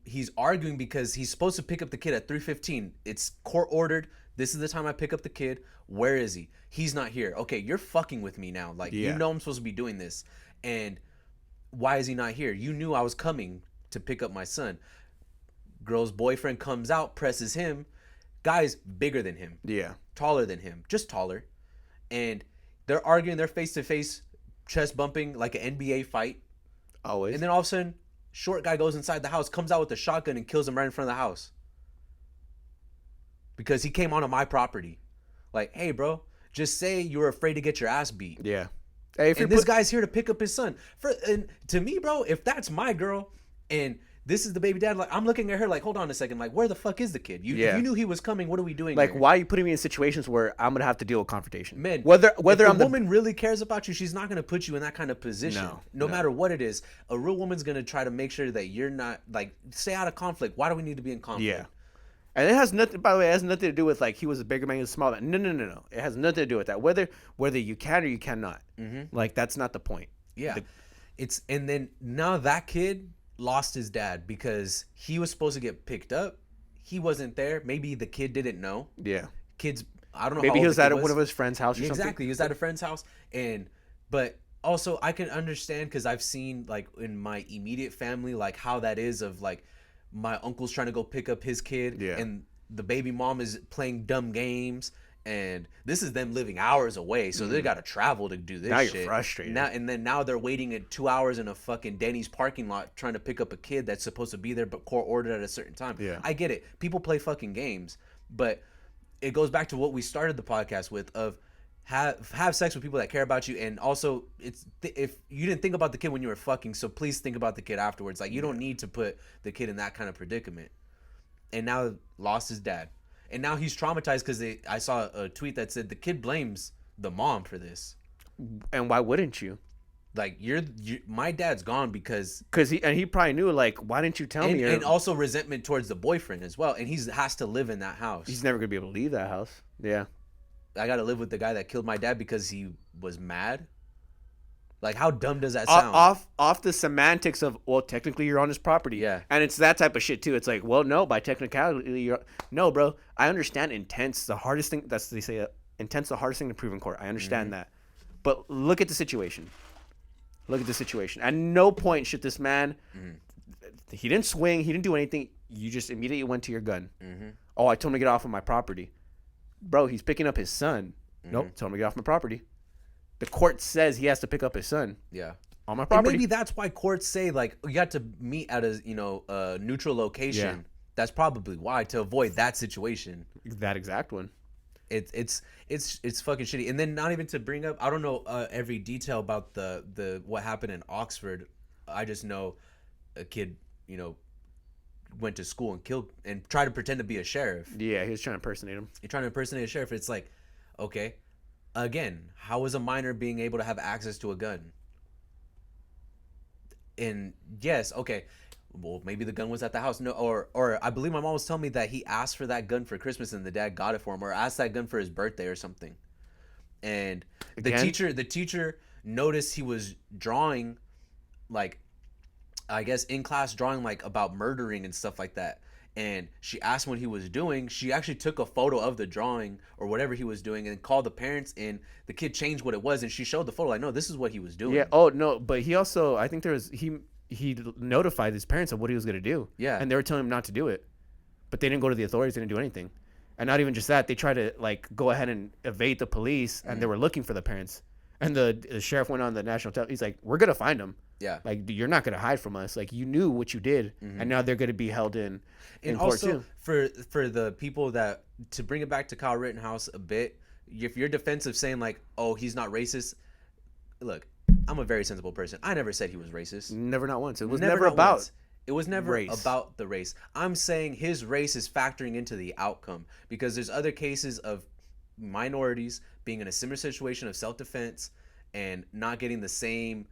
[SPEAKER 2] he's arguing because he's supposed to pick up the kid at 3:15. It's court ordered. This is the time I pick up the kid. Where is he? He's not here. Okay, you're fucking with me now. Like, you know I'm supposed to be doing this, and why is he not here? You knew I was coming to pick up my son. Girl's boyfriend comes out, presses him. Guy's bigger than him.
[SPEAKER 1] Yeah.
[SPEAKER 2] Taller than him. Just taller. And they're arguing, they're face to face, chest bumping like an NBA fight.
[SPEAKER 1] Always.
[SPEAKER 2] And then all of a sudden, short guy goes inside the house, comes out with a shotgun and kills him right in front of the house. Because he came onto my property. Like, hey, bro, just say you were afraid to get your ass beat.
[SPEAKER 1] Yeah.
[SPEAKER 2] Hey, and this guy's here to pick up his son. And to me, bro, if that's my girl and this is the baby dad, like, I'm looking at her like, hold on a second, like, where the fuck is the kid? If you knew he was coming, what are we doing
[SPEAKER 1] like
[SPEAKER 2] here?
[SPEAKER 1] Why are you putting me in situations where I'm gonna have to deal with confrontation?
[SPEAKER 2] Man,
[SPEAKER 1] whether
[SPEAKER 2] if a woman really cares about you, she's not gonna put you in that kind of position. No matter what it is. A real woman's gonna try to make sure that you're not, like, stay out of conflict. Why do we need to be in conflict?
[SPEAKER 1] Yeah. And it has nothing, by the way, it has nothing to do with like he was a bigger man, he was a smaller man. No. It has nothing to do with that. Whether you can or you cannot. Mm-hmm. Like, that's not the point.
[SPEAKER 2] Yeah. And then now that kid lost his dad because he was supposed to get picked up. He wasn't there. Maybe the kid didn't know.
[SPEAKER 1] Yeah.
[SPEAKER 2] Kids, I don't know.
[SPEAKER 1] Maybe he was at one of his friend's house or something.
[SPEAKER 2] Exactly. He was at a friend's house. But also I can understand because I've seen like in my immediate family, like how that is of like my uncle's trying to go pick up his kid and the baby mom is playing dumb games. And this is them living hours away, so they got to travel to do this shit.
[SPEAKER 1] Now you're frustrated.
[SPEAKER 2] Now they're waiting at 2 hours in a fucking Denny's parking lot trying to pick up a kid that's supposed to be there but court ordered at a certain time.
[SPEAKER 1] Yeah.
[SPEAKER 2] I get it. People play fucking games, but it goes back to what we started the podcast with of have sex with people that care about you, and also if you didn't think about the kid when you were fucking, so please think about the kid afterwards. Like, you don't need to put the kid in that kind of predicament. And now lost his dad. And now he's traumatized because I saw a tweet that said the kid blames the mom for this.
[SPEAKER 1] And why wouldn't you?
[SPEAKER 2] Like, my dad's gone because
[SPEAKER 1] he probably knew, like, why didn't you tell me?
[SPEAKER 2] And also resentment towards the boyfriend as well. And he has to live in that house.
[SPEAKER 1] He's never gonna be able to leave that house. Yeah.
[SPEAKER 2] I got to live with the guy that killed my dad because he was mad. Like, how dumb does that sound?
[SPEAKER 1] Off the semantics of, well, technically you're on his property.
[SPEAKER 2] Yeah.
[SPEAKER 1] And it's that type of shit too. It's like, well, no, by technicality you're no, bro. I understand intent's the hardest thing. They say intent's the hardest thing to prove in court. I understand that. But look at the situation. At no point should this man he didn't swing, he didn't do anything. You just immediately went to your gun. Mm-hmm. Oh, I told him to get off of my property. Bro, he's picking up his son. Mm-hmm. Nope, told him to get off my property. The court says he has to pick up his son.
[SPEAKER 2] Yeah.
[SPEAKER 1] On my property.
[SPEAKER 2] And maybe that's why courts say, like, you got to meet at a neutral location. Yeah. That's probably why, to avoid that situation.
[SPEAKER 1] That exact one.
[SPEAKER 2] It's fucking shitty. And then not even to bring up, I don't know every detail about the what happened in Oxford. I just know a kid, went to school and killed and tried to pretend to be a sheriff.
[SPEAKER 1] Yeah, he was trying to impersonate him.
[SPEAKER 2] He's trying to impersonate a sheriff. It's like, okay, again, how is a minor being able to have access to a gun? And yes, okay, well, maybe the gun was at the house. No, or I believe my mom was telling me that he asked for that gun for Christmas and the dad got it for him, or asked that gun for his birthday or something. And the teacher noticed he was drawing, like, I guess in class drawing like about murdering and stuff like that. And she asked what he was doing. She actually took a photo of the drawing or whatever he was doing and called the parents, and the kid changed what it was, and she showed the photo like, no, this is what he was doing.
[SPEAKER 1] Yeah. Oh no, but he also, I think he notified his parents of what he was gonna do.
[SPEAKER 2] Yeah.
[SPEAKER 1] And they were telling him not to do it, but they didn't go to the authorities. They didn't do anything, and not even just that. They tried to like go ahead and evade the police, and they were looking for the parents. And the sheriff went on the national television. He's like, "We're gonna find them.
[SPEAKER 2] Yeah.
[SPEAKER 1] Like, you're not gonna hide from us. Like, you knew what you did, and now they're gonna be held in
[SPEAKER 2] and
[SPEAKER 1] court
[SPEAKER 2] also,
[SPEAKER 1] too."
[SPEAKER 2] For the people that, to bring it back to Kyle Rittenhouse a bit, if you're defensive saying like, oh, he's not racist, look, I'm a very sensible person. I never said he was racist.
[SPEAKER 1] Never, not once. It was never about
[SPEAKER 2] once. It was never
[SPEAKER 1] race.
[SPEAKER 2] About the race. I'm saying his race is factoring into the outcome, because there's other cases of minorities being in a similar situation of self-defense and not getting the same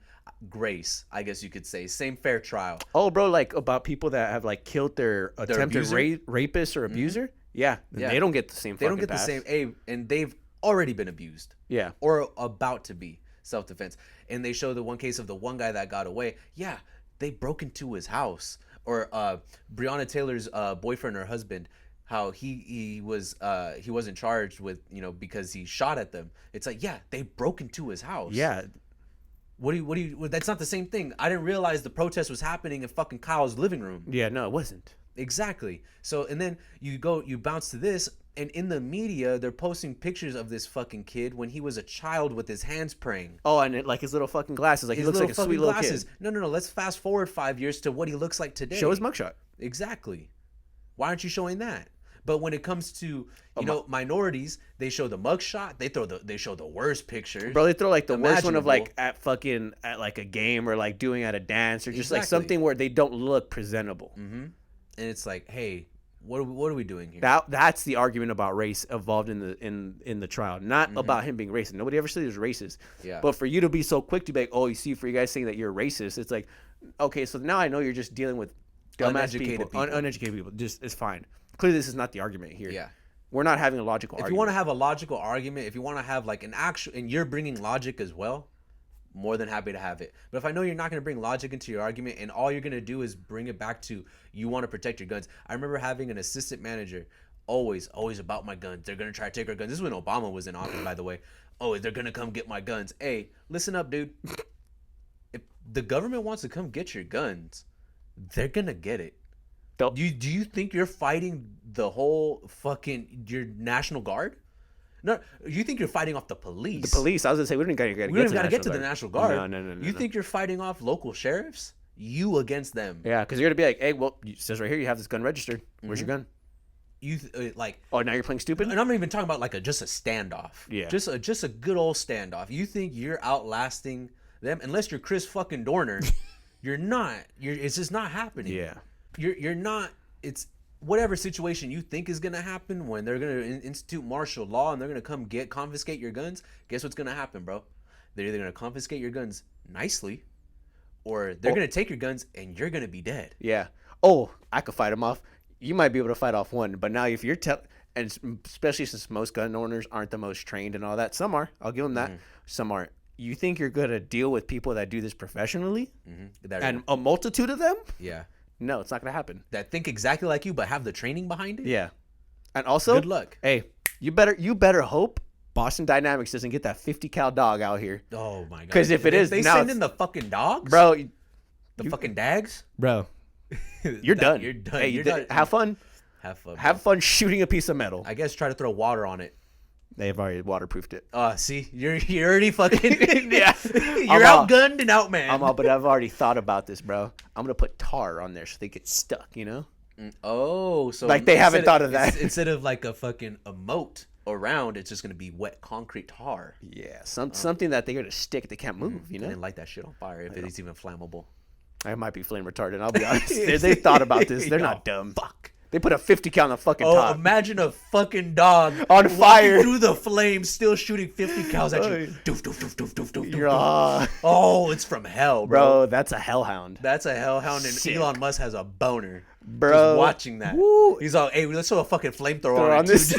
[SPEAKER 2] grace, I guess you could say, same fair trial.
[SPEAKER 1] Oh, bro, like about people that have like killed their attempted rapist or abuser. Yeah, they don't get the same.
[SPEAKER 2] They don't get the same. And they've already been abused.
[SPEAKER 1] Yeah,
[SPEAKER 2] or about to be self-defense. And they show the one case of the one guy that got away. Yeah, they broke into his house. Or Breonna Taylor's boyfriend or husband, how he wasn't charged with, because he shot at them. It's like, yeah, they broke into his house.
[SPEAKER 1] Yeah.
[SPEAKER 2] What do you that's not the same thing. I didn't realize the protest was happening in fucking Kyle's living room.
[SPEAKER 1] Yeah, no, it wasn't.
[SPEAKER 2] Exactly. So, and then you bounce to this, and in the media, they're posting pictures of this fucking kid when he was a child with his hands praying.
[SPEAKER 1] Oh, and like his little fucking glasses. Like, he looks like a sweet little kid.
[SPEAKER 2] No. Let's fast forward 5 years to what he looks like today.
[SPEAKER 1] Show his mugshot.
[SPEAKER 2] Exactly. Why aren't you showing that? But when it comes to minorities, they show the mugshot. They show the worst pictures.
[SPEAKER 1] Bro, they throw like the worst one of like at like a game or like doing at a dance or just like something where they don't look presentable.
[SPEAKER 2] Mm-hmm. And it's like, hey, what are we doing here?
[SPEAKER 1] That's the argument about race involved in the trial, not about him being racist. Nobody ever said he was racist.
[SPEAKER 2] Yeah.
[SPEAKER 1] But for you to be so quick to be like, oh, you see, for you guys saying that you're racist, it's like, okay, so now I know you're just dealing with uneducated people. Just, it's fine. Clearly, this is not the argument here.
[SPEAKER 2] Yeah.
[SPEAKER 1] We're not having a logical argument.
[SPEAKER 2] If you want to have a logical argument, if you want to have like an actual, and you're bringing logic as well, more than happy to have it. But if I know you're not going to bring logic into your argument and all you're going to do is bring it back to you want to protect your guns. I remember having an assistant manager always about my guns. They're going to try to take our guns. This is when Obama was in office, by the way. Oh, they're going to come get my guns. Hey, listen up, dude. If the government wants to come get your guns, they're going to get it. Do you think you're fighting the whole fucking your National Guard? No, you think you're fighting off the police?
[SPEAKER 1] The police. I was gonna say we don't even gotta get to
[SPEAKER 2] the National Guard.
[SPEAKER 1] No.
[SPEAKER 2] You think you're fighting off local sheriffs? You against them?
[SPEAKER 1] Yeah, because you're gonna be like, hey, well, it says right here you have this gun registered. Where's your gun?
[SPEAKER 2] You like?
[SPEAKER 1] Oh, now you're playing stupid.
[SPEAKER 2] And I'm not even talking about like just a standoff.
[SPEAKER 1] Yeah,
[SPEAKER 2] just a good old standoff. You think you're outlasting them? Unless you're Chris fucking Dorner, you're not. It's just not happening.
[SPEAKER 1] Yeah.
[SPEAKER 2] You're not. It's whatever situation you think is gonna happen when they're gonna institute martial law and they're gonna come confiscate your guns. Guess what's gonna happen, bro? They're either gonna confiscate your guns nicely, or they're gonna take your guns and you're gonna be dead.
[SPEAKER 1] Yeah. Oh, I could fight them off. You might be able to fight off one, but now if you're and especially since most gun owners aren't the most trained and all that, some are. I'll give them that. Some aren't. You think you're gonna deal with people that do this professionally, and a multitude of them?
[SPEAKER 2] Yeah.
[SPEAKER 1] No, it's not going to happen.
[SPEAKER 2] That think exactly like you, but have the training behind it?
[SPEAKER 1] Yeah. And also,
[SPEAKER 2] good luck.
[SPEAKER 1] Hey, you better hope Boston Dynamics doesn't get that 50 cal dog out here.
[SPEAKER 2] Oh, my God.
[SPEAKER 1] Because if it is,
[SPEAKER 2] they
[SPEAKER 1] now
[SPEAKER 2] send in the fucking dogs?
[SPEAKER 1] Bro.
[SPEAKER 2] The fucking dags?
[SPEAKER 3] Bro,
[SPEAKER 1] You're done.
[SPEAKER 2] You're done.
[SPEAKER 1] Hey, have fun.
[SPEAKER 2] Have fun.
[SPEAKER 1] Have fun shooting a piece of metal.
[SPEAKER 2] I guess try to throw water on it.
[SPEAKER 1] They've already waterproofed it.
[SPEAKER 2] See, you're already fucking
[SPEAKER 1] yeah.
[SPEAKER 2] You're outgunned and outmanned.
[SPEAKER 1] But I've already thought about this, bro. I'm gonna put tar on there so they get stuck. You know?
[SPEAKER 2] Oh, so
[SPEAKER 1] like they haven't thought of that.
[SPEAKER 2] Instead of like a fucking moat around, it's just gonna be wet concrete tar.
[SPEAKER 1] Yeah, something that they're gonna stick. They can't move. You know?
[SPEAKER 2] And then light that shit on fire if it's even flammable.
[SPEAKER 1] I might be flame retardant. I'll be honest. They thought about this. They're not dumb.
[SPEAKER 2] Fuck.
[SPEAKER 1] They put a 50 cal on the fucking top.
[SPEAKER 2] Oh, imagine a fucking dog
[SPEAKER 1] on fire
[SPEAKER 2] through the flames, still shooting 50 cals at you. Doof, doof, doof, doof, doof, doof, doof. Oh, it's from hell, bro.
[SPEAKER 1] That's a hellhound.
[SPEAKER 2] That's a hellhound, and
[SPEAKER 1] Sick.
[SPEAKER 2] Elon Musk has a boner.
[SPEAKER 1] Bro.
[SPEAKER 2] Just watching that.
[SPEAKER 1] Woo.
[SPEAKER 2] He's all, hey, let's throw a fucking flamethrower on this.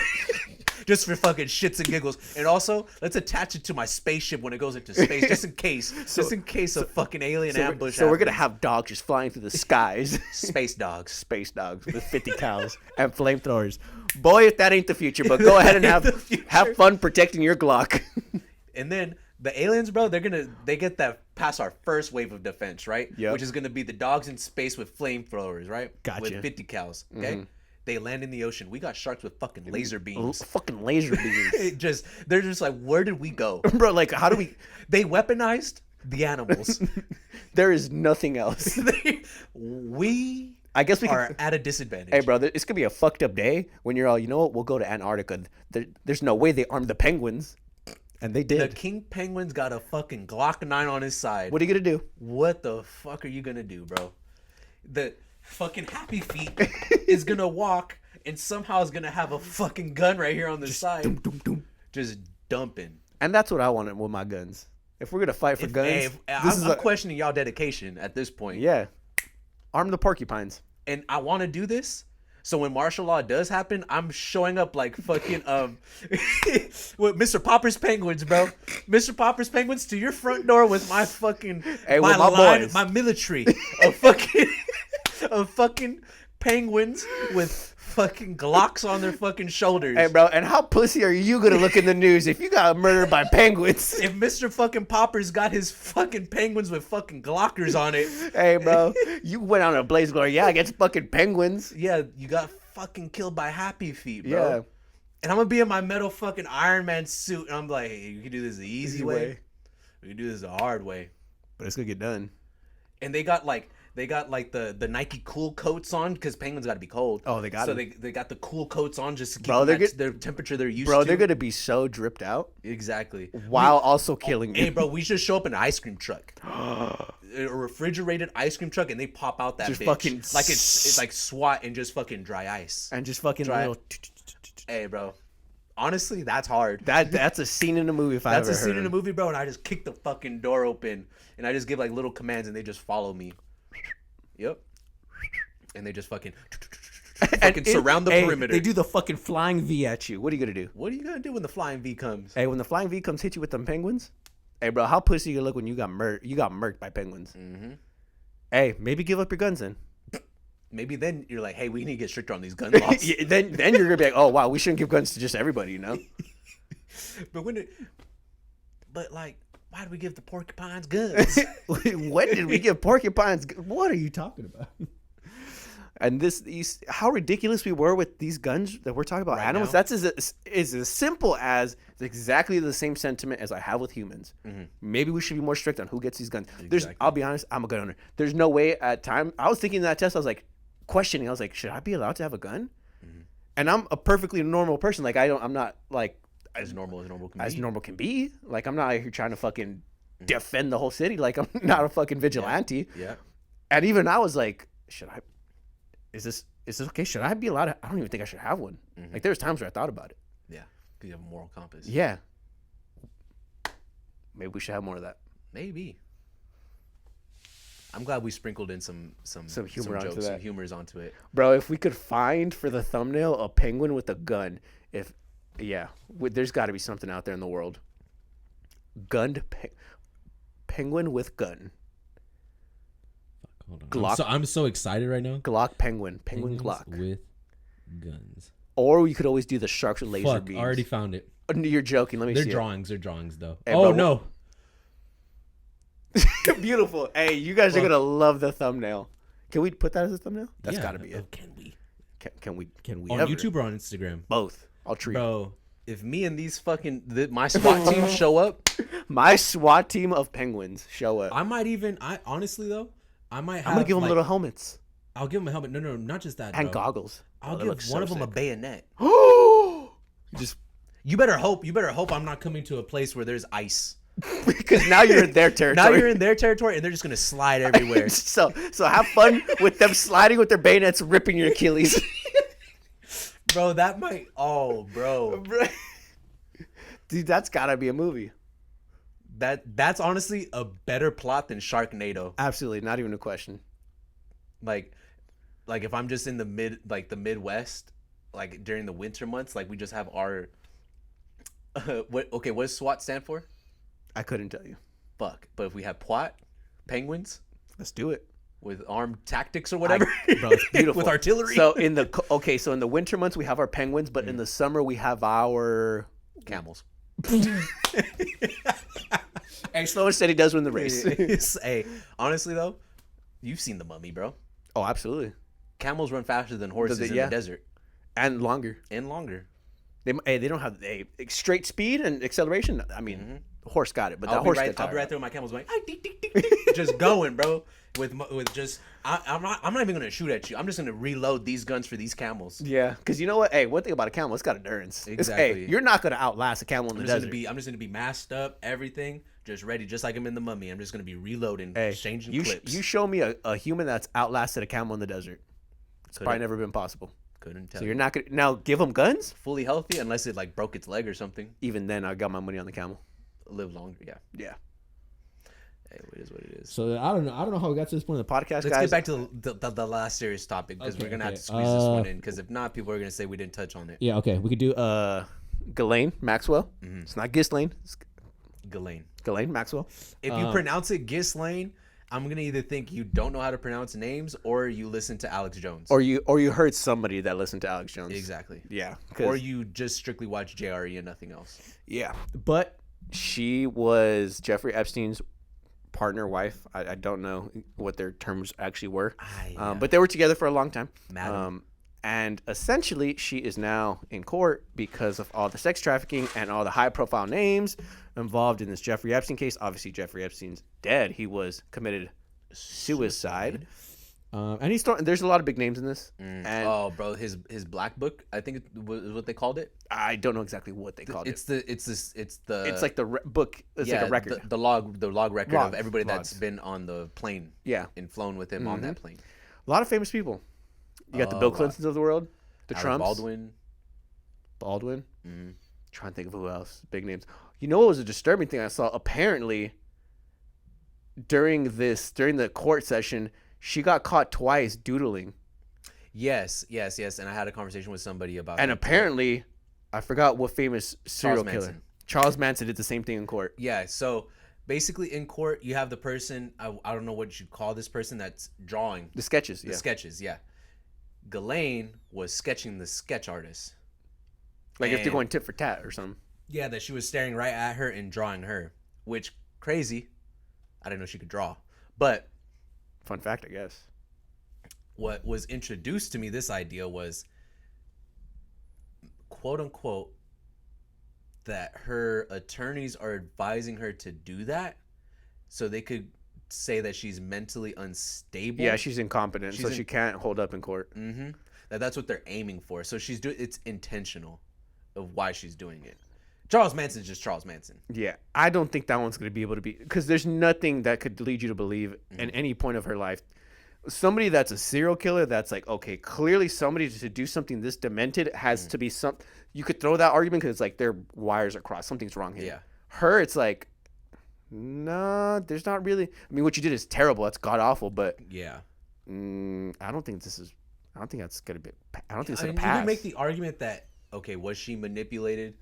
[SPEAKER 2] Just for fucking shits and giggles. And also, let's attach it to my spaceship when it goes into space, just in case. Just in case a fucking alien ambush
[SPEAKER 1] So we're going to have dogs just flying through the skies.
[SPEAKER 2] Space dogs.
[SPEAKER 1] Space dogs with 50 cows and flamethrowers. Boy, if that ain't the future, but go ahead and have fun protecting your Glock.
[SPEAKER 2] And then the aliens, bro, they get that past our first wave of defense, right?
[SPEAKER 1] Yep.
[SPEAKER 2] Which is going to be the dogs in space with flamethrowers, right?
[SPEAKER 1] Gotcha.
[SPEAKER 2] With 50 cows, okay? Mm-hmm. They land in the ocean. We got sharks with fucking laser beams.
[SPEAKER 1] Fucking laser beams.
[SPEAKER 2] They're just like, where did we go?
[SPEAKER 1] Bro, like, how do we...
[SPEAKER 2] They weaponized the animals.
[SPEAKER 1] There is nothing else.
[SPEAKER 2] I guess we are at a disadvantage.
[SPEAKER 1] Hey, bro, it's going to be a fucked up day when you're all, you know what, we'll go to Antarctica. There's no way they armed the penguins. And they did.
[SPEAKER 2] The king penguin's got a fucking Glock 9 on his side.
[SPEAKER 1] What are you going to do?
[SPEAKER 2] What the fuck are you going to do, bro? The fucking Happy Feet is going to walk and somehow is going to have a fucking gun right here on the side.
[SPEAKER 1] Dum, dum, dum.
[SPEAKER 2] Just dumping.
[SPEAKER 1] And that's what I wanted with my guns. If we're going to fight for guns.
[SPEAKER 2] I'm questioning y'all dedication at this point.
[SPEAKER 1] Yeah. Arm the porcupines.
[SPEAKER 2] And I want to do this. So when martial law does happen, I'm showing up like fucking with Mr. Popper's penguins, bro. Mr. Popper's penguins to your front door with my fucking my military of fucking penguins with fucking Glocks on their fucking shoulders.
[SPEAKER 1] Hey, bro, and how pussy are you gonna look in the news if you got murdered by penguins?
[SPEAKER 2] If Mr. fucking Popper's got his fucking penguins with fucking Glockers on it.
[SPEAKER 1] Hey, bro, you went on a blaze glory. Yeah, against fucking penguins.
[SPEAKER 2] Yeah, you got fucking killed by Happy Feet, bro. Yeah. And I'm gonna be in my metal fucking Iron Man suit, and I'm like, hey, you can do this the easy way. We can do this the hard way.
[SPEAKER 1] But it's gonna get done.
[SPEAKER 2] And they got the Nike cool coats on because penguins got to be cold.
[SPEAKER 1] Oh, they got
[SPEAKER 2] so
[SPEAKER 1] it.
[SPEAKER 2] they got the cool coats on just to keep their temperature they're used to.
[SPEAKER 1] Bro, they're gonna be so dripped out.
[SPEAKER 2] Exactly.
[SPEAKER 1] While also killing you.
[SPEAKER 2] Hey, bro, we should show up in an ice cream truck, a refrigerated ice cream truck, and they pop out that
[SPEAKER 1] just
[SPEAKER 2] bitch
[SPEAKER 1] fucking
[SPEAKER 2] like it's like SWAT and just fucking dry ice
[SPEAKER 1] and just fucking
[SPEAKER 2] dry.
[SPEAKER 1] Little.
[SPEAKER 2] Hey, bro. Honestly, that's hard.
[SPEAKER 1] That's a scene in a movie.
[SPEAKER 2] That's a scene in a movie, bro. And I just kick the fucking door open, and I just give like little commands, and they just follow me. Yep. And they just fucking surround the perimeter.
[SPEAKER 1] They do the fucking flying V at you. What are you gonna do?
[SPEAKER 2] What are you gonna do when the flying V comes?
[SPEAKER 1] Hey, when the flying V comes, hit you with them penguins. Hey, bro, how pussy you look when you got murked by penguins? Mm-hmm. Hey, maybe give up your guns then.
[SPEAKER 2] Maybe then you're like, hey, we need to get stricter on these gun laws.
[SPEAKER 1] Yeah, then you're gonna be like, oh wow, we shouldn't give guns to just everybody, you know.
[SPEAKER 2] But why did we give the porcupines guns?
[SPEAKER 1] When did we give porcupines? What are you talking about? And how ridiculous we were with these guns that we're talking about right animals. Now? That's as simple as exactly the same sentiment as I have with humans. Mm-hmm. Maybe we should be more strict on who gets these guns. Exactly. I'll be honest, I'm a gun owner. There's no way at time. I was thinking that test. I was like questioning. I was like, should I be allowed to have a gun? Mm-hmm. And I'm a perfectly normal person. Like I'm not like
[SPEAKER 2] as normal
[SPEAKER 1] can be. Like I'm not out here trying to fucking defend the whole city. Like I'm not a fucking vigilante.
[SPEAKER 2] Yeah.
[SPEAKER 1] And even I was like, should I? Is this okay? Should I be allowed to? I don't even think I should have one. Mm-hmm. Like there was times where I thought about it.
[SPEAKER 2] Yeah, because you have a moral compass.
[SPEAKER 1] Yeah. Maybe we should have more of that.
[SPEAKER 2] Maybe. I'm glad we sprinkled in some humor onto that. Some humors onto it,
[SPEAKER 1] bro. If we could find for the thumbnail a penguin with a gun, there's got to be something out there in the world. Gunned penguin with gun.
[SPEAKER 3] Hold on. Glock. I'm so excited right now.
[SPEAKER 1] Glock penguin Glock
[SPEAKER 3] with guns.
[SPEAKER 1] Or you could always do the sharks with laser beams.
[SPEAKER 3] I already found it.
[SPEAKER 1] You're joking. Let me see.
[SPEAKER 3] They're drawings though.
[SPEAKER 1] Hey,
[SPEAKER 3] bro, no.
[SPEAKER 1] Beautiful. Hey, you guys are gonna love the thumbnail. Can we put that as a thumbnail? That's
[SPEAKER 3] Yeah,
[SPEAKER 1] got to be it.
[SPEAKER 3] Can we?
[SPEAKER 1] Can we? Can we?
[SPEAKER 3] On
[SPEAKER 1] ever?
[SPEAKER 3] YouTube or on Instagram?
[SPEAKER 1] Both. I'll treat.
[SPEAKER 2] Bro, if me and these my SWAT team show up,
[SPEAKER 1] my SWAT team of penguins show up.
[SPEAKER 3] I honestly though, I might.
[SPEAKER 1] I'm gonna give them little helmets.
[SPEAKER 3] I'll give them a helmet. No, not just that.
[SPEAKER 1] And
[SPEAKER 3] bro.
[SPEAKER 1] goggles.
[SPEAKER 3] I'll give one of them a bayonet.
[SPEAKER 1] Just
[SPEAKER 3] You better hope I'm not coming to a place where there's ice.
[SPEAKER 1] because now you're in their territory.
[SPEAKER 2] Now you're in their territory, and they're just gonna slide everywhere.
[SPEAKER 1] so have fun with them sliding with their bayonets, ripping your Achilles.
[SPEAKER 2] Bro, that might. Oh, bro.
[SPEAKER 1] Dude, that's gotta be a movie.
[SPEAKER 2] That's honestly a better plot than Sharknado.
[SPEAKER 1] Absolutely, not even a question.
[SPEAKER 2] Like if I'm just in the Midwest, like during the winter months, like we just have our. What does SWAT stand for?
[SPEAKER 1] I couldn't tell you.
[SPEAKER 2] Fuck. But if we have PWAT, penguins,
[SPEAKER 1] Let's do it.
[SPEAKER 2] with armed tactics or whatever,
[SPEAKER 1] Bro, it's beautiful.
[SPEAKER 2] with artillery.
[SPEAKER 1] So in the winter months we have our penguins, but in the summer we have our
[SPEAKER 2] camels.
[SPEAKER 1] Hey, slow and steady does win the race.
[SPEAKER 2] Hey, honestly though, you've seen The Mummy, bro.
[SPEAKER 1] Oh, absolutely.
[SPEAKER 2] Camels run faster than horses in the desert
[SPEAKER 1] And longer.
[SPEAKER 2] and longer.
[SPEAKER 1] They don't have straight speed and acceleration. I mean, the horse got it, but
[SPEAKER 2] I'll
[SPEAKER 1] the
[SPEAKER 2] be
[SPEAKER 1] horse
[SPEAKER 2] right
[SPEAKER 1] got
[SPEAKER 2] there with my camels going, "Ay, ding, ding, ding, ding," just going, bro. With just, I'm not even gonna shoot at you. I'm just gonna reload these guns for these camels.
[SPEAKER 1] Yeah, because you know what? Hey, one thing about a camel, it's got endurance.
[SPEAKER 2] Exactly.
[SPEAKER 1] You're not gonna outlast a camel in the desert.
[SPEAKER 2] I'm just gonna be masked up, everything, just ready, just like I'm in The Mummy. I'm just gonna be reloading, changing clips.
[SPEAKER 1] You show me a human that's outlasted a camel in the desert. It's probably never been possible.
[SPEAKER 2] Couldn't tell.
[SPEAKER 1] So you're not gonna now give them guns?
[SPEAKER 2] Fully healthy unless it like broke its leg or something.
[SPEAKER 1] Even then, I got my money on the camel.
[SPEAKER 2] Live longer, yeah.
[SPEAKER 1] Yeah.
[SPEAKER 2] Hey, it is what it is.
[SPEAKER 3] So I don't know how we got to this point in the podcast,
[SPEAKER 2] Let's
[SPEAKER 3] guys.
[SPEAKER 2] get back to the last serious topic because we're gonna have to squeeze this one in because if not, people are gonna say we didn't touch on it.
[SPEAKER 3] Yeah, okay, we could do.
[SPEAKER 1] Ghislaine Maxwell. It's not Ghislaine. It's Ghislaine Maxwell.
[SPEAKER 2] If you pronounce it Ghislaine, I'm gonna either think you don't know how to pronounce names or you listen to Alex Jones.
[SPEAKER 1] Or you heard somebody that listened to Alex Jones.
[SPEAKER 2] Exactly.
[SPEAKER 1] Yeah.
[SPEAKER 2] Or you just strictly watch JRE and nothing else.
[SPEAKER 1] Yeah. But she was Jeffrey Epstein's partner, wife. I don't know what their terms actually were. But they were together for a long time. And essentially, she is now in court because of all the sex trafficking and all the high-profile names involved in this Jeffrey Epstein case. Obviously, Jeffrey Epstein's dead. He was committed suicide. And there's a lot of big names in this. And
[SPEAKER 2] bro, his black book, I think it was what they called it.
[SPEAKER 1] I don't know exactly what they called it.
[SPEAKER 2] It's
[SPEAKER 1] like the book. It's like a record.
[SPEAKER 2] The log record of everybody that's been on the plane.
[SPEAKER 1] Yeah.
[SPEAKER 2] And flown with him on that plane.
[SPEAKER 1] A lot of famous people. You got the Bill Clintons of the world, the Trumps. Baldwin. Mm-hmm. Trying to think of who else. Big names. You know what was a disturbing thing I saw? Apparently, during the court session, she got caught twice doodling.
[SPEAKER 2] Yes. And I had a conversation with somebody about
[SPEAKER 1] And apparently, I forgot what famous serial killer. Charles Manson did the same thing in court.
[SPEAKER 2] Yeah, so basically in court, you have the person, I don't know what you call this person that's drawing.
[SPEAKER 1] The sketches, yeah.
[SPEAKER 2] The sketches, yeah. Ghislaine was sketching the sketch artist.
[SPEAKER 1] Like if they're going tit for tat or something.
[SPEAKER 2] Yeah, that she was staring right at her and drawing her. Which, crazy. I didn't know she could draw. But
[SPEAKER 1] fun fact, I guess.
[SPEAKER 2] What was introduced to me, this idea was, quote unquote, that her attorneys are advising her to do that so they could say that she's mentally unstable.
[SPEAKER 1] Yeah, she's incompetent, so she can't hold up in court.
[SPEAKER 2] Mm-hmm. That's what they're aiming for. So it's intentional of why she's doing it. Charles Manson's just Charles Manson.
[SPEAKER 1] Yeah, I don't think that one's going to be able to be, because there's nothing that could lead you to believe in any point of her life. Somebody that's a serial killer, that's like, okay, clearly somebody to do something this demented has to be some. You could throw that argument because it's like their wires are crossed. Something's wrong here. Yeah. Her, it's like, nah, there's not really. I mean, what you did is terrible. That's god awful. But
[SPEAKER 2] yeah,
[SPEAKER 1] I don't think this is. I don't think that's gonna be. I don't think it's gonna pass.
[SPEAKER 2] You could make the argument that okay, was she manipulated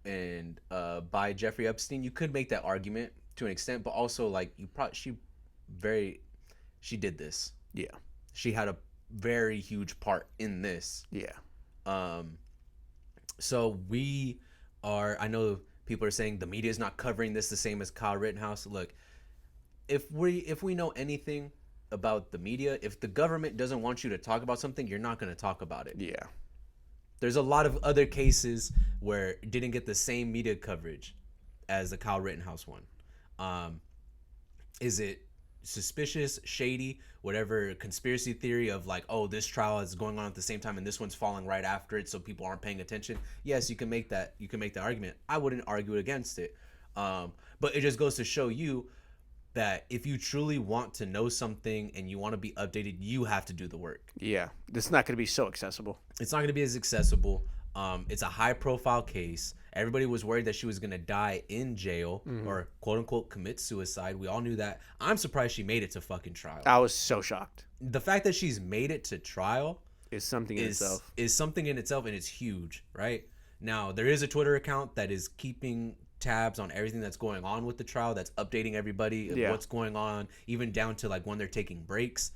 [SPEAKER 2] and by Jeffrey Epstein? You could make that argument to an extent, but also like she did this.
[SPEAKER 1] Yeah,
[SPEAKER 2] she had a very huge part in this.
[SPEAKER 1] Yeah.
[SPEAKER 2] So we are. I know people are saying the media is not covering this the same as Kyle Rittenhouse. Look, if we know anything, about the media. If the government doesn't want you to talk about something, you're not going to talk about it.
[SPEAKER 1] Yeah.
[SPEAKER 2] There's a lot of other cases where it didn't get the same media coverage as the Kyle Rittenhouse one. Is it suspicious, shady, whatever conspiracy theory of like, oh, this trial is going on at the same time and this one's falling right after it, so people aren't paying attention? Yes, you can make that. You can make the argument. I wouldn't argue against it, but it just goes to show you that if you truly want to know something and you want to be updated, you have to do the work.
[SPEAKER 1] Yeah, this is not going to be so accessible.
[SPEAKER 2] It's not going to be as accessible. It's a high-profile case. Everybody was worried that she was going to die in jail or quote-unquote commit suicide. We all knew that. I'm surprised she made it to fucking trial.
[SPEAKER 1] I was so shocked.
[SPEAKER 2] The fact that she's made it to trial
[SPEAKER 1] is something in itself.
[SPEAKER 2] Is something in itself, and it's huge, right? Now, there is a Twitter account that is keeping tabs on everything that's going on with the trial, that's updating everybody of what's going on, even down to like when they're taking breaks.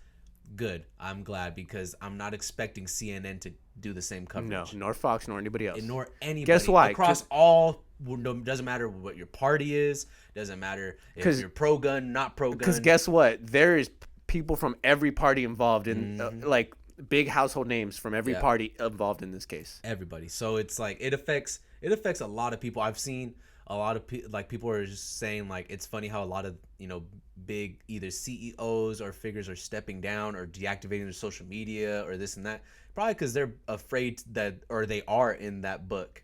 [SPEAKER 2] Good. I'm glad, because I'm not expecting CNN to do the same coverage.
[SPEAKER 1] No, nor Fox, nor anybody else.
[SPEAKER 2] Nor anybody.
[SPEAKER 1] Guess why?
[SPEAKER 2] Across all, doesn't matter what your party is, doesn't matter if you're pro-gun, not pro-gun.
[SPEAKER 1] Because guess what? There is people from every party involved in, like, big household names from every party involved in this case.
[SPEAKER 2] Everybody. So it's like, it affects a lot of people. I've seen a lot of people are just saying, like, it's funny how a lot of, big either CEOs or figures are stepping down or deactivating their social media or this and that, probably because they're afraid that, or they are in that book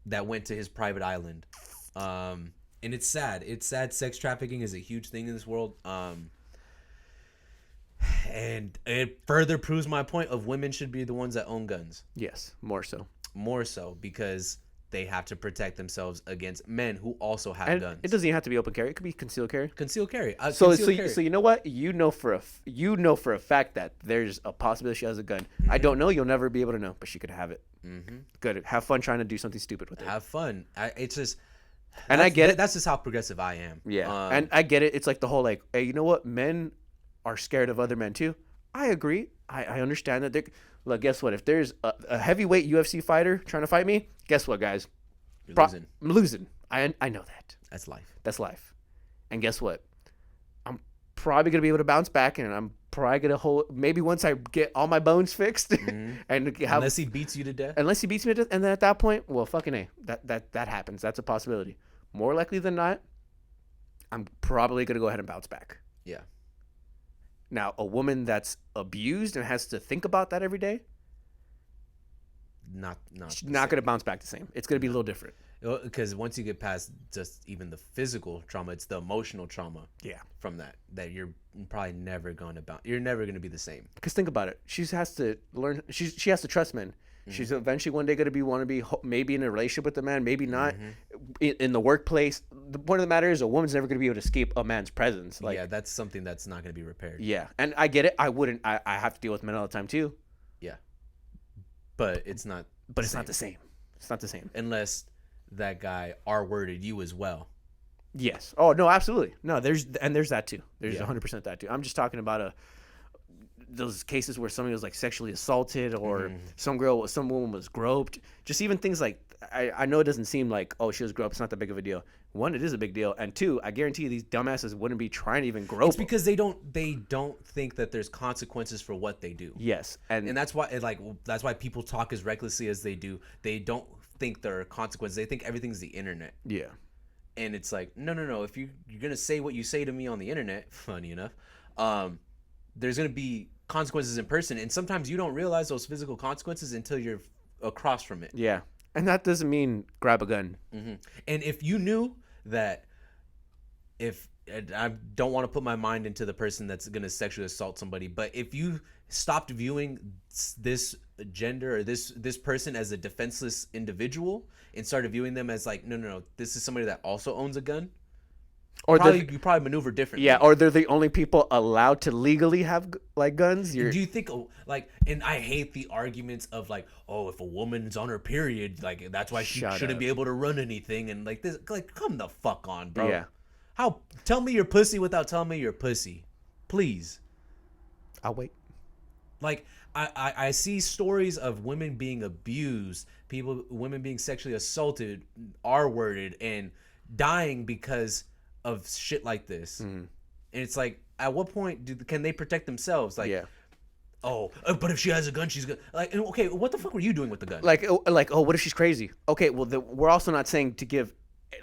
[SPEAKER 2] that went to his private island. And it's sad. Sex trafficking is a huge thing in this world. And it further proves my point of women should be the ones that own guns.
[SPEAKER 1] Yes, more so
[SPEAKER 2] because they have to protect themselves against men who also have guns.
[SPEAKER 1] It doesn't even have to be open carry. It could be concealed carry.
[SPEAKER 2] So
[SPEAKER 1] you know what? You know for a fact that there's a possibility she has a gun. I don't know. You'll never be able to know, but she could have it. Good. Have fun trying to do something stupid with it.
[SPEAKER 2] Have fun. It's just,
[SPEAKER 1] and I get it.
[SPEAKER 2] That's just how progressive I am.
[SPEAKER 1] Yeah, and I get it. It's like the whole like, hey, you know what? Men are scared of other men too. I agree. I understand that. Look, guess what? If there's a heavyweight UFC fighter trying to fight me, guess what, guys?
[SPEAKER 2] You're losing.
[SPEAKER 1] I'm losing. I know that.
[SPEAKER 2] That's life.
[SPEAKER 1] And guess what? I'm probably gonna be able to bounce back, and I'm probably gonna hold. Maybe once I get all my bones fixed, and
[SPEAKER 2] unless he beats you to death.
[SPEAKER 1] And then at that point, well, fucking A, that happens. That's a possibility. More likely than not, I'm probably gonna go ahead and bounce back.
[SPEAKER 2] Yeah.
[SPEAKER 1] Now, a woman that's abused and has to think about that every day,
[SPEAKER 2] not
[SPEAKER 1] going to bounce back the same. It's going to be a little different.
[SPEAKER 2] Because once you get past just even the physical trauma, it's the emotional trauma.
[SPEAKER 1] Yeah.
[SPEAKER 2] From that you're probably never going to bounce. You're never going to be the same.
[SPEAKER 1] Because think about it. She has to learn. She has to trust men. She's eventually one day going to want to be maybe in a relationship with a man, maybe not. In the workplace, the point of the matter is a woman's never going to be able to escape a man's presence. Like,
[SPEAKER 2] yeah, that's something that's not going to be repaired.
[SPEAKER 1] Yeah, and I get it. I wouldn't. I have to deal with men all the time too.
[SPEAKER 2] Yeah, but it's not.
[SPEAKER 1] But it's not the same. It's not the same
[SPEAKER 2] unless that guy R-worded you as well.
[SPEAKER 1] Yes. Oh no, absolutely. No, there's that too. There's 100% that too. I'm just talking about those cases where somebody was like sexually assaulted, or some woman was groped. Just even things like, I know it doesn't seem like, oh, she was groped, it's not that big of a deal. One, it is a big deal, and two, I guarantee you these dumbasses wouldn't be trying to even grope.
[SPEAKER 2] It's because they don't think that there's consequences for what they do.
[SPEAKER 1] Yes, and
[SPEAKER 2] that's why people talk as recklessly as they do. They don't think there are consequences. They think everything's the internet.
[SPEAKER 1] Yeah.
[SPEAKER 2] And it's like, no. If you're gonna say what you say to me on the internet, funny enough, there's gonna be consequences in person, and sometimes you don't realize those physical consequences until you're across from it.
[SPEAKER 1] Yeah, and that doesn't mean grab a gun.
[SPEAKER 2] And if you knew that, I don't want to put my mind into the person that's gonna sexually assault somebody, but if you stopped viewing this gender or this person as a defenseless individual and started viewing them as like, no, this is somebody that also owns a gun, or you probably maneuver differently.
[SPEAKER 1] Yeah, or they're the only people allowed to legally have like guns.
[SPEAKER 2] Do you think and I hate the arguments of like, oh, if a woman's on her period, like that's why she shouldn't be able to run anything, and like this, like come the fuck on, bro.
[SPEAKER 1] Yeah.
[SPEAKER 2] Tell me you're pussy without telling me you're pussy, please.
[SPEAKER 1] I'll wait.
[SPEAKER 2] Like I see stories of women being abused, women being sexually assaulted, R-worded, and dying because of shit like this. And it's like, at what point can they protect themselves? Like, oh, but if she has a gun, she's gonna like. Okay, what the fuck were you doing with the gun?
[SPEAKER 1] Like, oh, what if she's crazy? Okay, well, we're also not saying to give,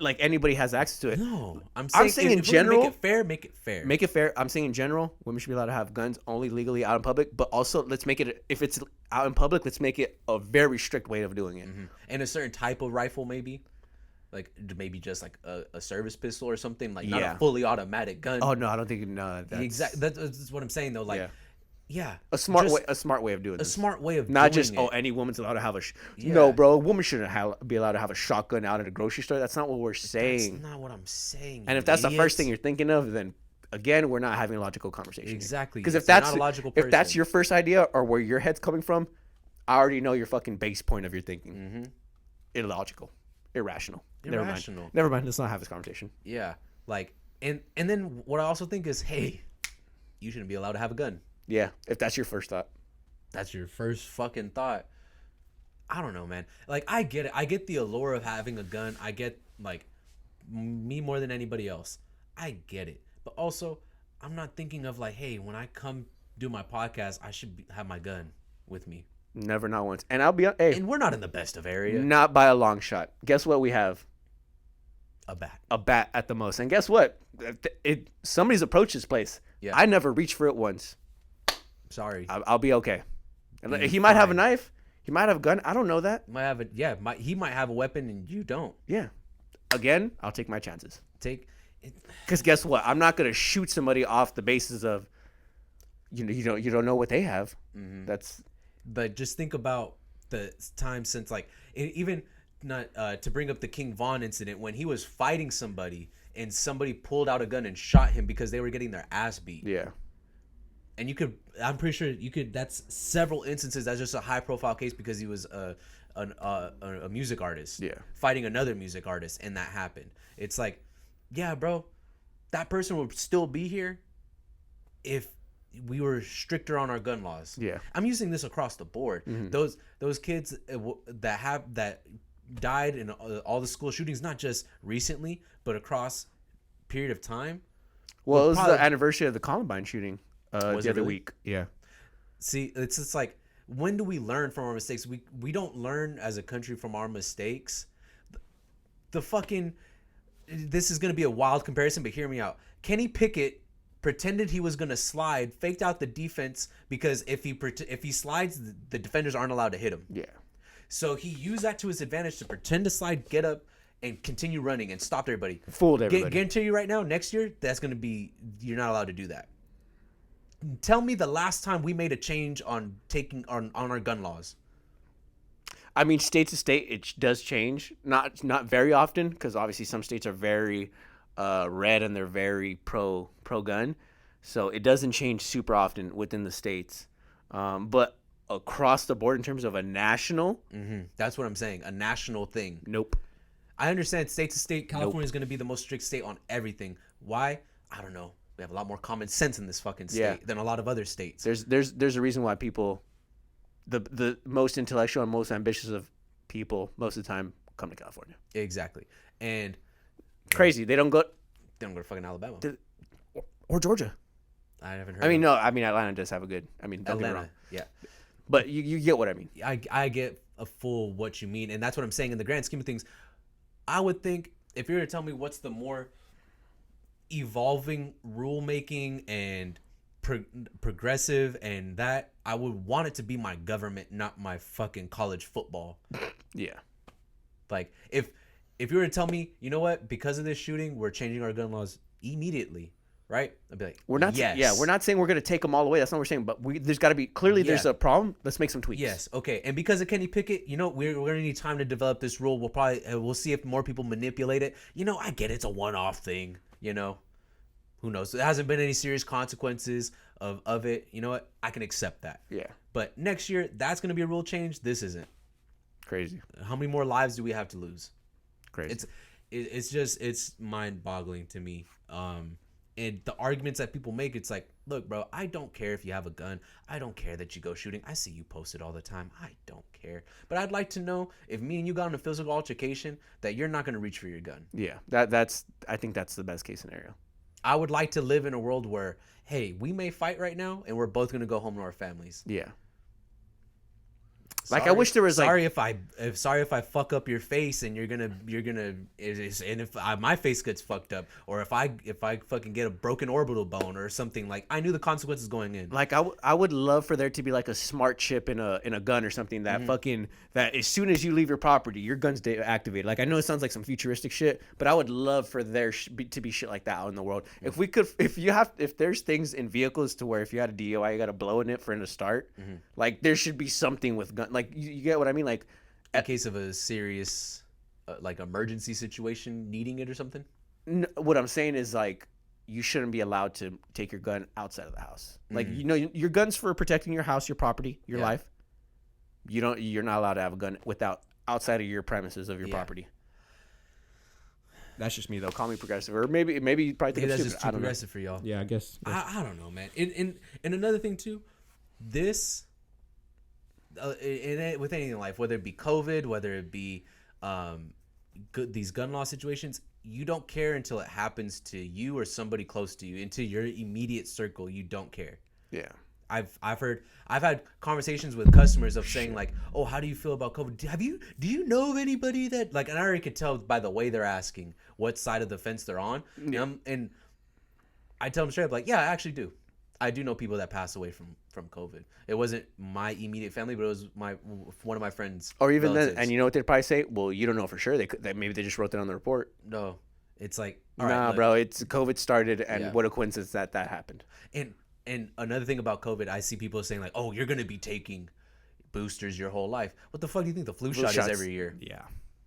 [SPEAKER 1] like, anybody has access to it.
[SPEAKER 2] No, I'm saying
[SPEAKER 1] in general,
[SPEAKER 2] make it fair. Make it fair.
[SPEAKER 1] Make it fair. I'm saying in general, women should be allowed to have guns only legally out in public. But also, let's make it, if it's out in public, let's make it a very strict way of doing it.
[SPEAKER 2] And a certain type of rifle, maybe. Like maybe just like a service pistol or something, like not a fully automatic gun.
[SPEAKER 1] Oh no, I don't think that's...
[SPEAKER 2] Exactly. That's what I'm saying though. Like,
[SPEAKER 1] a smart way of doing this.
[SPEAKER 2] A smart way of
[SPEAKER 1] not
[SPEAKER 2] doing
[SPEAKER 1] just
[SPEAKER 2] it.
[SPEAKER 1] Any woman's allowed to have no, bro. A woman shouldn't be allowed to have a shotgun out at a grocery store. That's not what we're saying.
[SPEAKER 2] That's not what I'm saying.
[SPEAKER 1] And if that's the first thing you're thinking of, then again, we're not having a logical conversation.
[SPEAKER 2] Exactly.
[SPEAKER 1] Because if
[SPEAKER 2] that's not a logical person.
[SPEAKER 1] If that's your first idea or where your head's coming from, I already know your fucking base point of your thinking. Illogical, irrational. Never mind. Let's not have this conversation.
[SPEAKER 2] Yeah, like, and then what I also think is, hey, you shouldn't be allowed to have a gun.
[SPEAKER 1] Yeah, if that's your first thought.
[SPEAKER 2] That's your first fucking thought. I don't know, man. Like, I get it. I get the allure of having a gun. I get, like, me more than anybody else. I get it. But also, I'm not thinking of, like, hey, when I come do my podcast, I should have my gun with me.
[SPEAKER 1] Never, not once. And I'll be,
[SPEAKER 2] and we're not in the best of area.
[SPEAKER 1] Not by a long shot. Guess what we have?
[SPEAKER 2] A bat
[SPEAKER 1] at the most. And guess what? Somebody's approached this place. Yeah. I never reached for it once.
[SPEAKER 2] Sorry.
[SPEAKER 1] I'll be okay. He might have a knife. He might have a gun. I don't know that.
[SPEAKER 2] He might have a weapon and you don't.
[SPEAKER 1] Yeah. Again, I'll take my chances. Because guess what? I'm not gonna shoot somebody off the basis of, you don't know what they have.
[SPEAKER 2] But just think about the time since, like, even not to bring up the King Von incident when he was fighting somebody and somebody pulled out a gun and shot him because they were getting their ass beat.
[SPEAKER 1] Yeah.
[SPEAKER 2] And I'm pretty sure that's several instances. That's just a high profile case because he was a music artist fighting another music artist, and that happened. It's like, yeah, bro, that person would still be here if we were stricter on our gun laws.
[SPEAKER 1] Yeah.
[SPEAKER 2] I'm using this across the board. Those kids that died in all the school shootings, not just recently, but across period of time.
[SPEAKER 1] Well, it was the anniversary of the Columbine shooting. The other week. Yeah.
[SPEAKER 2] See, it's just like, when do we learn from our mistakes? We don't learn as a country from our mistakes. This is going to be a wild comparison, but hear me out. Kenny Pickett pretended he was going to slide, faked out the defense because if he slides, the defenders aren't allowed to hit him.
[SPEAKER 1] Yeah.
[SPEAKER 2] So he used that to his advantage to pretend to slide, get up, and continue running and stopped everybody.
[SPEAKER 1] Fooled everybody.
[SPEAKER 2] Guarantee you right now, next year, you're not allowed to do that. Tell me the last time we made a change on our gun laws.
[SPEAKER 1] I mean, state to state, it does change. Not very often, because obviously some states are very red and they're very pro gun, so it doesn't change super often within the states. But across the board, in terms of a national,
[SPEAKER 2] that's what I'm saying, a national thing.
[SPEAKER 1] Nope.
[SPEAKER 2] I understand state to state, California is going to be the most strict state on everything. Why? I don't know. We have a lot more common sense in this fucking state than a lot of other states.
[SPEAKER 1] There's a reason why people, the most intellectual and most ambitious of people, most of the time come to California.
[SPEAKER 2] Exactly. And
[SPEAKER 1] crazy. They don't go
[SPEAKER 2] to fucking Alabama
[SPEAKER 1] or Georgia.
[SPEAKER 2] I haven't heard.
[SPEAKER 1] Atlanta does have a good. Don't get me wrong.
[SPEAKER 2] Yeah.
[SPEAKER 1] But you get what I mean.
[SPEAKER 2] I get a full what you mean, and that's what I'm saying. In the grand scheme of things, I would think if you were to tell me what's the more evolving rulemaking and progressive, and that I would want it to be my government, not my fucking college football.
[SPEAKER 1] Yeah.
[SPEAKER 2] Like if you were to tell me, you know what, because of this shooting, we're changing our gun laws immediately, right? I'd be like,
[SPEAKER 1] we're not.
[SPEAKER 2] Yes.
[SPEAKER 1] Yeah, we're not saying we're gonna take them all away. That's not what we're saying. But there's got to be clearly there's a problem. Let's make some tweaks.
[SPEAKER 2] Yes. Okay. And because of Kenny Pickett, we're gonna need time to develop this rule. We'll see if more people manipulate it. I get it's a one-off thing. Who knows? There hasn't been any serious consequences of it. You know what? I can accept that.
[SPEAKER 1] Yeah.
[SPEAKER 2] But next year, that's going to be a rule change. This isn't.
[SPEAKER 1] Crazy.
[SPEAKER 2] How many more lives do we have to lose?
[SPEAKER 1] Crazy.
[SPEAKER 2] It's mind-boggling to me. And the arguments that people make, it's like, look, bro, I don't care if you have a gun. I don't care that you go shooting. I see you post it all the time. I don't care. But I'd like to know if me and you got in a physical altercation that you're not going to reach for your gun.
[SPEAKER 1] Yeah. I think that's the best case scenario.
[SPEAKER 2] I would like to live in a world where, hey, we may fight right now, and we're both gonna go home to our families.
[SPEAKER 1] Yeah.
[SPEAKER 2] Sorry,
[SPEAKER 1] like I wish there was
[SPEAKER 2] sorry if I fuck up your face and you're gonna and if my face gets fucked up, or if I fucking get a broken orbital bone or something, like I knew the consequences going in.
[SPEAKER 1] Like I would love for there to be like a smart chip in a gun or something that that as soon as you leave your property, your gun's activated. Like I know it sounds like some futuristic shit, but I would love for there to be shit like that out in the world. If there's things in vehicles to where if you had a DUI, you got to blow in it for it to start. Like there should be something with gun. Like you get what I mean? Like
[SPEAKER 2] in case of a serious like emergency situation needing it or something.
[SPEAKER 1] What I'm saying is like you shouldn't be allowed to take your gun outside of the house. Like your gun's for protecting your house, your property, your life. You're not allowed to have a gun outside of your premises of your property. That's just me though. Call me progressive, or maybe you probably think
[SPEAKER 2] that's
[SPEAKER 1] I'm
[SPEAKER 2] just too progressive for y'all.
[SPEAKER 4] Yeah, I guess.
[SPEAKER 2] I don't know, man. And another thing too, this. With anything in life, whether it be COVID, whether it be these gun law situations, you don't care until it happens to you or somebody close to you. Into your immediate circle, you don't care.
[SPEAKER 1] Yeah.
[SPEAKER 2] I've had conversations with customers of saying like, oh, how do you feel about COVID? Do you know of anybody that like? And I already could tell by the way they're asking what side of the fence they're on. Yeah. And I tell them straight up like, yeah, I actually do. I do know people that passed away from COVID. It wasn't my immediate family, but it was one of my friends.
[SPEAKER 1] Or even relatives. Then, and you know what they'd probably say? Well, you don't know for sure. Maybe they just wrote that on the report.
[SPEAKER 2] No, it's like,
[SPEAKER 1] bro, it's COVID started, and what a coincidence that happened.
[SPEAKER 2] And another thing about COVID, I see people saying like, oh, you're gonna be taking boosters your whole life. What the fuck do you think the flu shot is every year?
[SPEAKER 1] Yeah,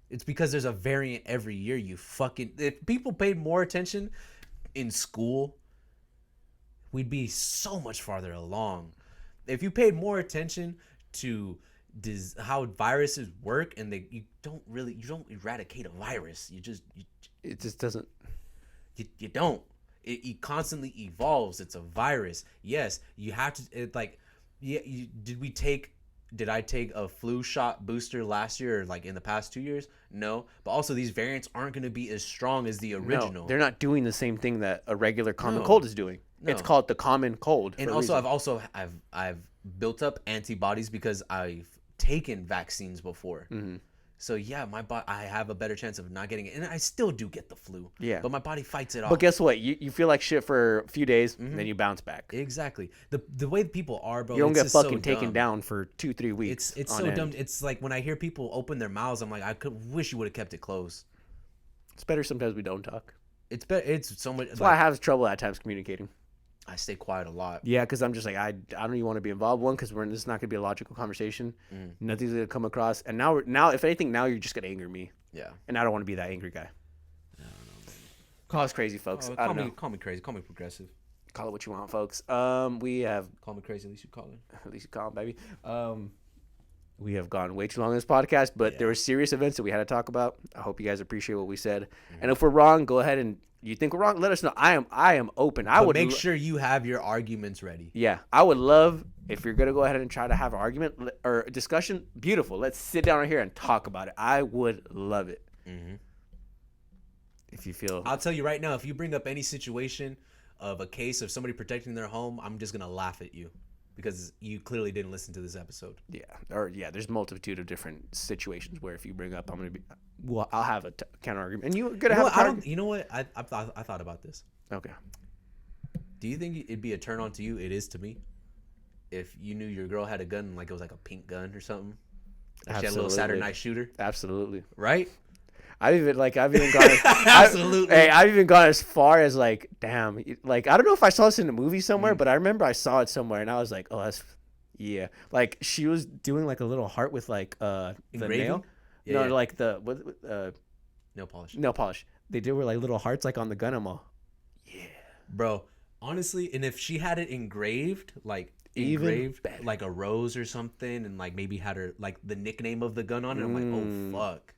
[SPEAKER 2] it's because there's a variant every year. If people paid more attention in school, we'd be so much farther along. If you paid more attention to how viruses work, and you don't eradicate a virus.
[SPEAKER 1] It just doesn't.
[SPEAKER 2] You don't. It constantly evolves. It's a virus. Yes, you have to. Did I take a flu shot booster last year or like in the past 2 years? No. But also these variants aren't going to be as strong as the original.
[SPEAKER 1] No, they're not doing the same thing that a regular common cold is doing. No. It's called the common cold.
[SPEAKER 2] And also I've built up antibodies because I've taken vaccines before. Mm-hmm. So yeah, I have a better chance of not getting it, and I still do get the flu. Yeah, but my body fights it off.
[SPEAKER 1] But guess what? You feel like shit for a few days, and then you bounce back.
[SPEAKER 2] Exactly. The way people are, bro.
[SPEAKER 1] You don't get fucking taken down for 2-3 weeks.
[SPEAKER 2] It's so dumb. It's like when I hear people open their mouths, I'm like, wish you would have kept it closed.
[SPEAKER 1] It's better sometimes we don't talk.
[SPEAKER 2] It's better. It's so much.
[SPEAKER 1] That's why I have trouble at times communicating.
[SPEAKER 2] I stay quiet a lot.
[SPEAKER 1] Yeah, because I'm just like I don't even want to be involved. One, because this is not gonna be a logical conversation. Nothing's gonna come across. And now if anything, now you're just gonna anger me. Yeah. And I don't want to be that angry guy. I don't know, man. Call us crazy, folks.
[SPEAKER 2] Call me crazy. Call me progressive.
[SPEAKER 1] Call it what you want, folks. We have
[SPEAKER 2] call me crazy. At least you call it.
[SPEAKER 1] At least you call it, baby. We have gone way too long in this podcast, but there were serious events that we had to talk about. I hope you guys appreciate what we said. And if we're wrong, go ahead and. You think we're wrong? Let us know. I am open. I would
[SPEAKER 2] make sure you have your arguments ready.
[SPEAKER 1] Yeah, I would love if you're gonna go ahead and try to have an argument or a discussion. Beautiful. Let's sit down right here and talk about it. I would love it. Mm-hmm. If you feel,
[SPEAKER 2] I'll tell you right now. If you bring up any situation of a case of somebody protecting their home, I'm just gonna laugh at you because you clearly didn't listen to this episode.
[SPEAKER 1] Yeah, there's multitude of different situations where if you bring up, I'll have a counter argument, and you're gonna have.
[SPEAKER 2] You know what? I thought about this.
[SPEAKER 1] Okay.
[SPEAKER 2] Do you think it'd be a turn on to you? It is to me. If you knew your girl had a gun, like it was like a pink gun or something. Like she had a little Saturday night shooter.
[SPEAKER 1] Absolutely.
[SPEAKER 2] Right.
[SPEAKER 1] I've even gone.
[SPEAKER 2] Absolutely.
[SPEAKER 1] I've even gone as far as like, damn. Like I don't know if I saw this in a movie somewhere, but I remember I saw it somewhere, and I was like, oh, that's, yeah. Like she was doing like a little heart with like the nail. Yeah, no, like the
[SPEAKER 2] nail polish.
[SPEAKER 1] Nail polish. They did were like little hearts like on the gun. I'm all, yeah,
[SPEAKER 2] bro. Honestly, and if she had it engraved, like
[SPEAKER 1] better.
[SPEAKER 2] Like a rose or something, and like maybe had her like the nickname of the gun on it, I'm like, oh fuck.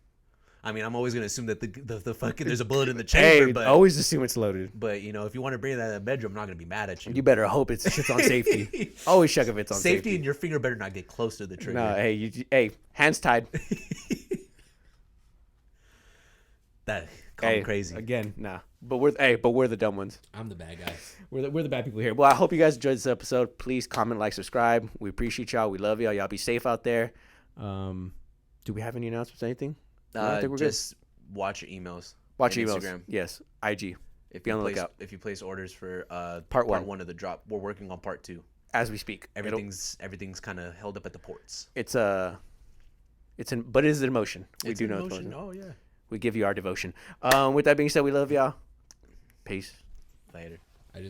[SPEAKER 2] I mean, I'm always gonna assume that the fucking there's a bullet in the chamber. But
[SPEAKER 1] always assume it's loaded.
[SPEAKER 2] But you know, if you want to bring that in the bedroom, I'm not gonna be mad at you.
[SPEAKER 1] You better hope it's on safety. Always check if it's on safety.
[SPEAKER 2] Safety, and your finger better not get close to the trigger.
[SPEAKER 1] No, hey, hands tied.
[SPEAKER 2] Call me crazy
[SPEAKER 1] again. Nah, but we're the dumb ones.
[SPEAKER 3] I'm the bad guy.
[SPEAKER 1] We're the bad people here. Well, I hope you guys enjoyed this episode. Please comment, like, subscribe. We appreciate y'all. We love y'all. Y'all be safe out there. Do we have any announcements? Anything?
[SPEAKER 2] I think we're just watch your emails.
[SPEAKER 1] Watch your emails. Instagram. Yes. IG.
[SPEAKER 2] Be on the lookout. If you place orders for
[SPEAKER 1] part
[SPEAKER 2] one of the drop, we're working on part 2
[SPEAKER 1] as we speak.
[SPEAKER 2] Everything's kind of held up at the ports.
[SPEAKER 1] But it is an emotion. We do know it's
[SPEAKER 2] emotion. Oh yeah.
[SPEAKER 1] We give you our devotion. With that being said, we love y'all. Peace.
[SPEAKER 2] Later.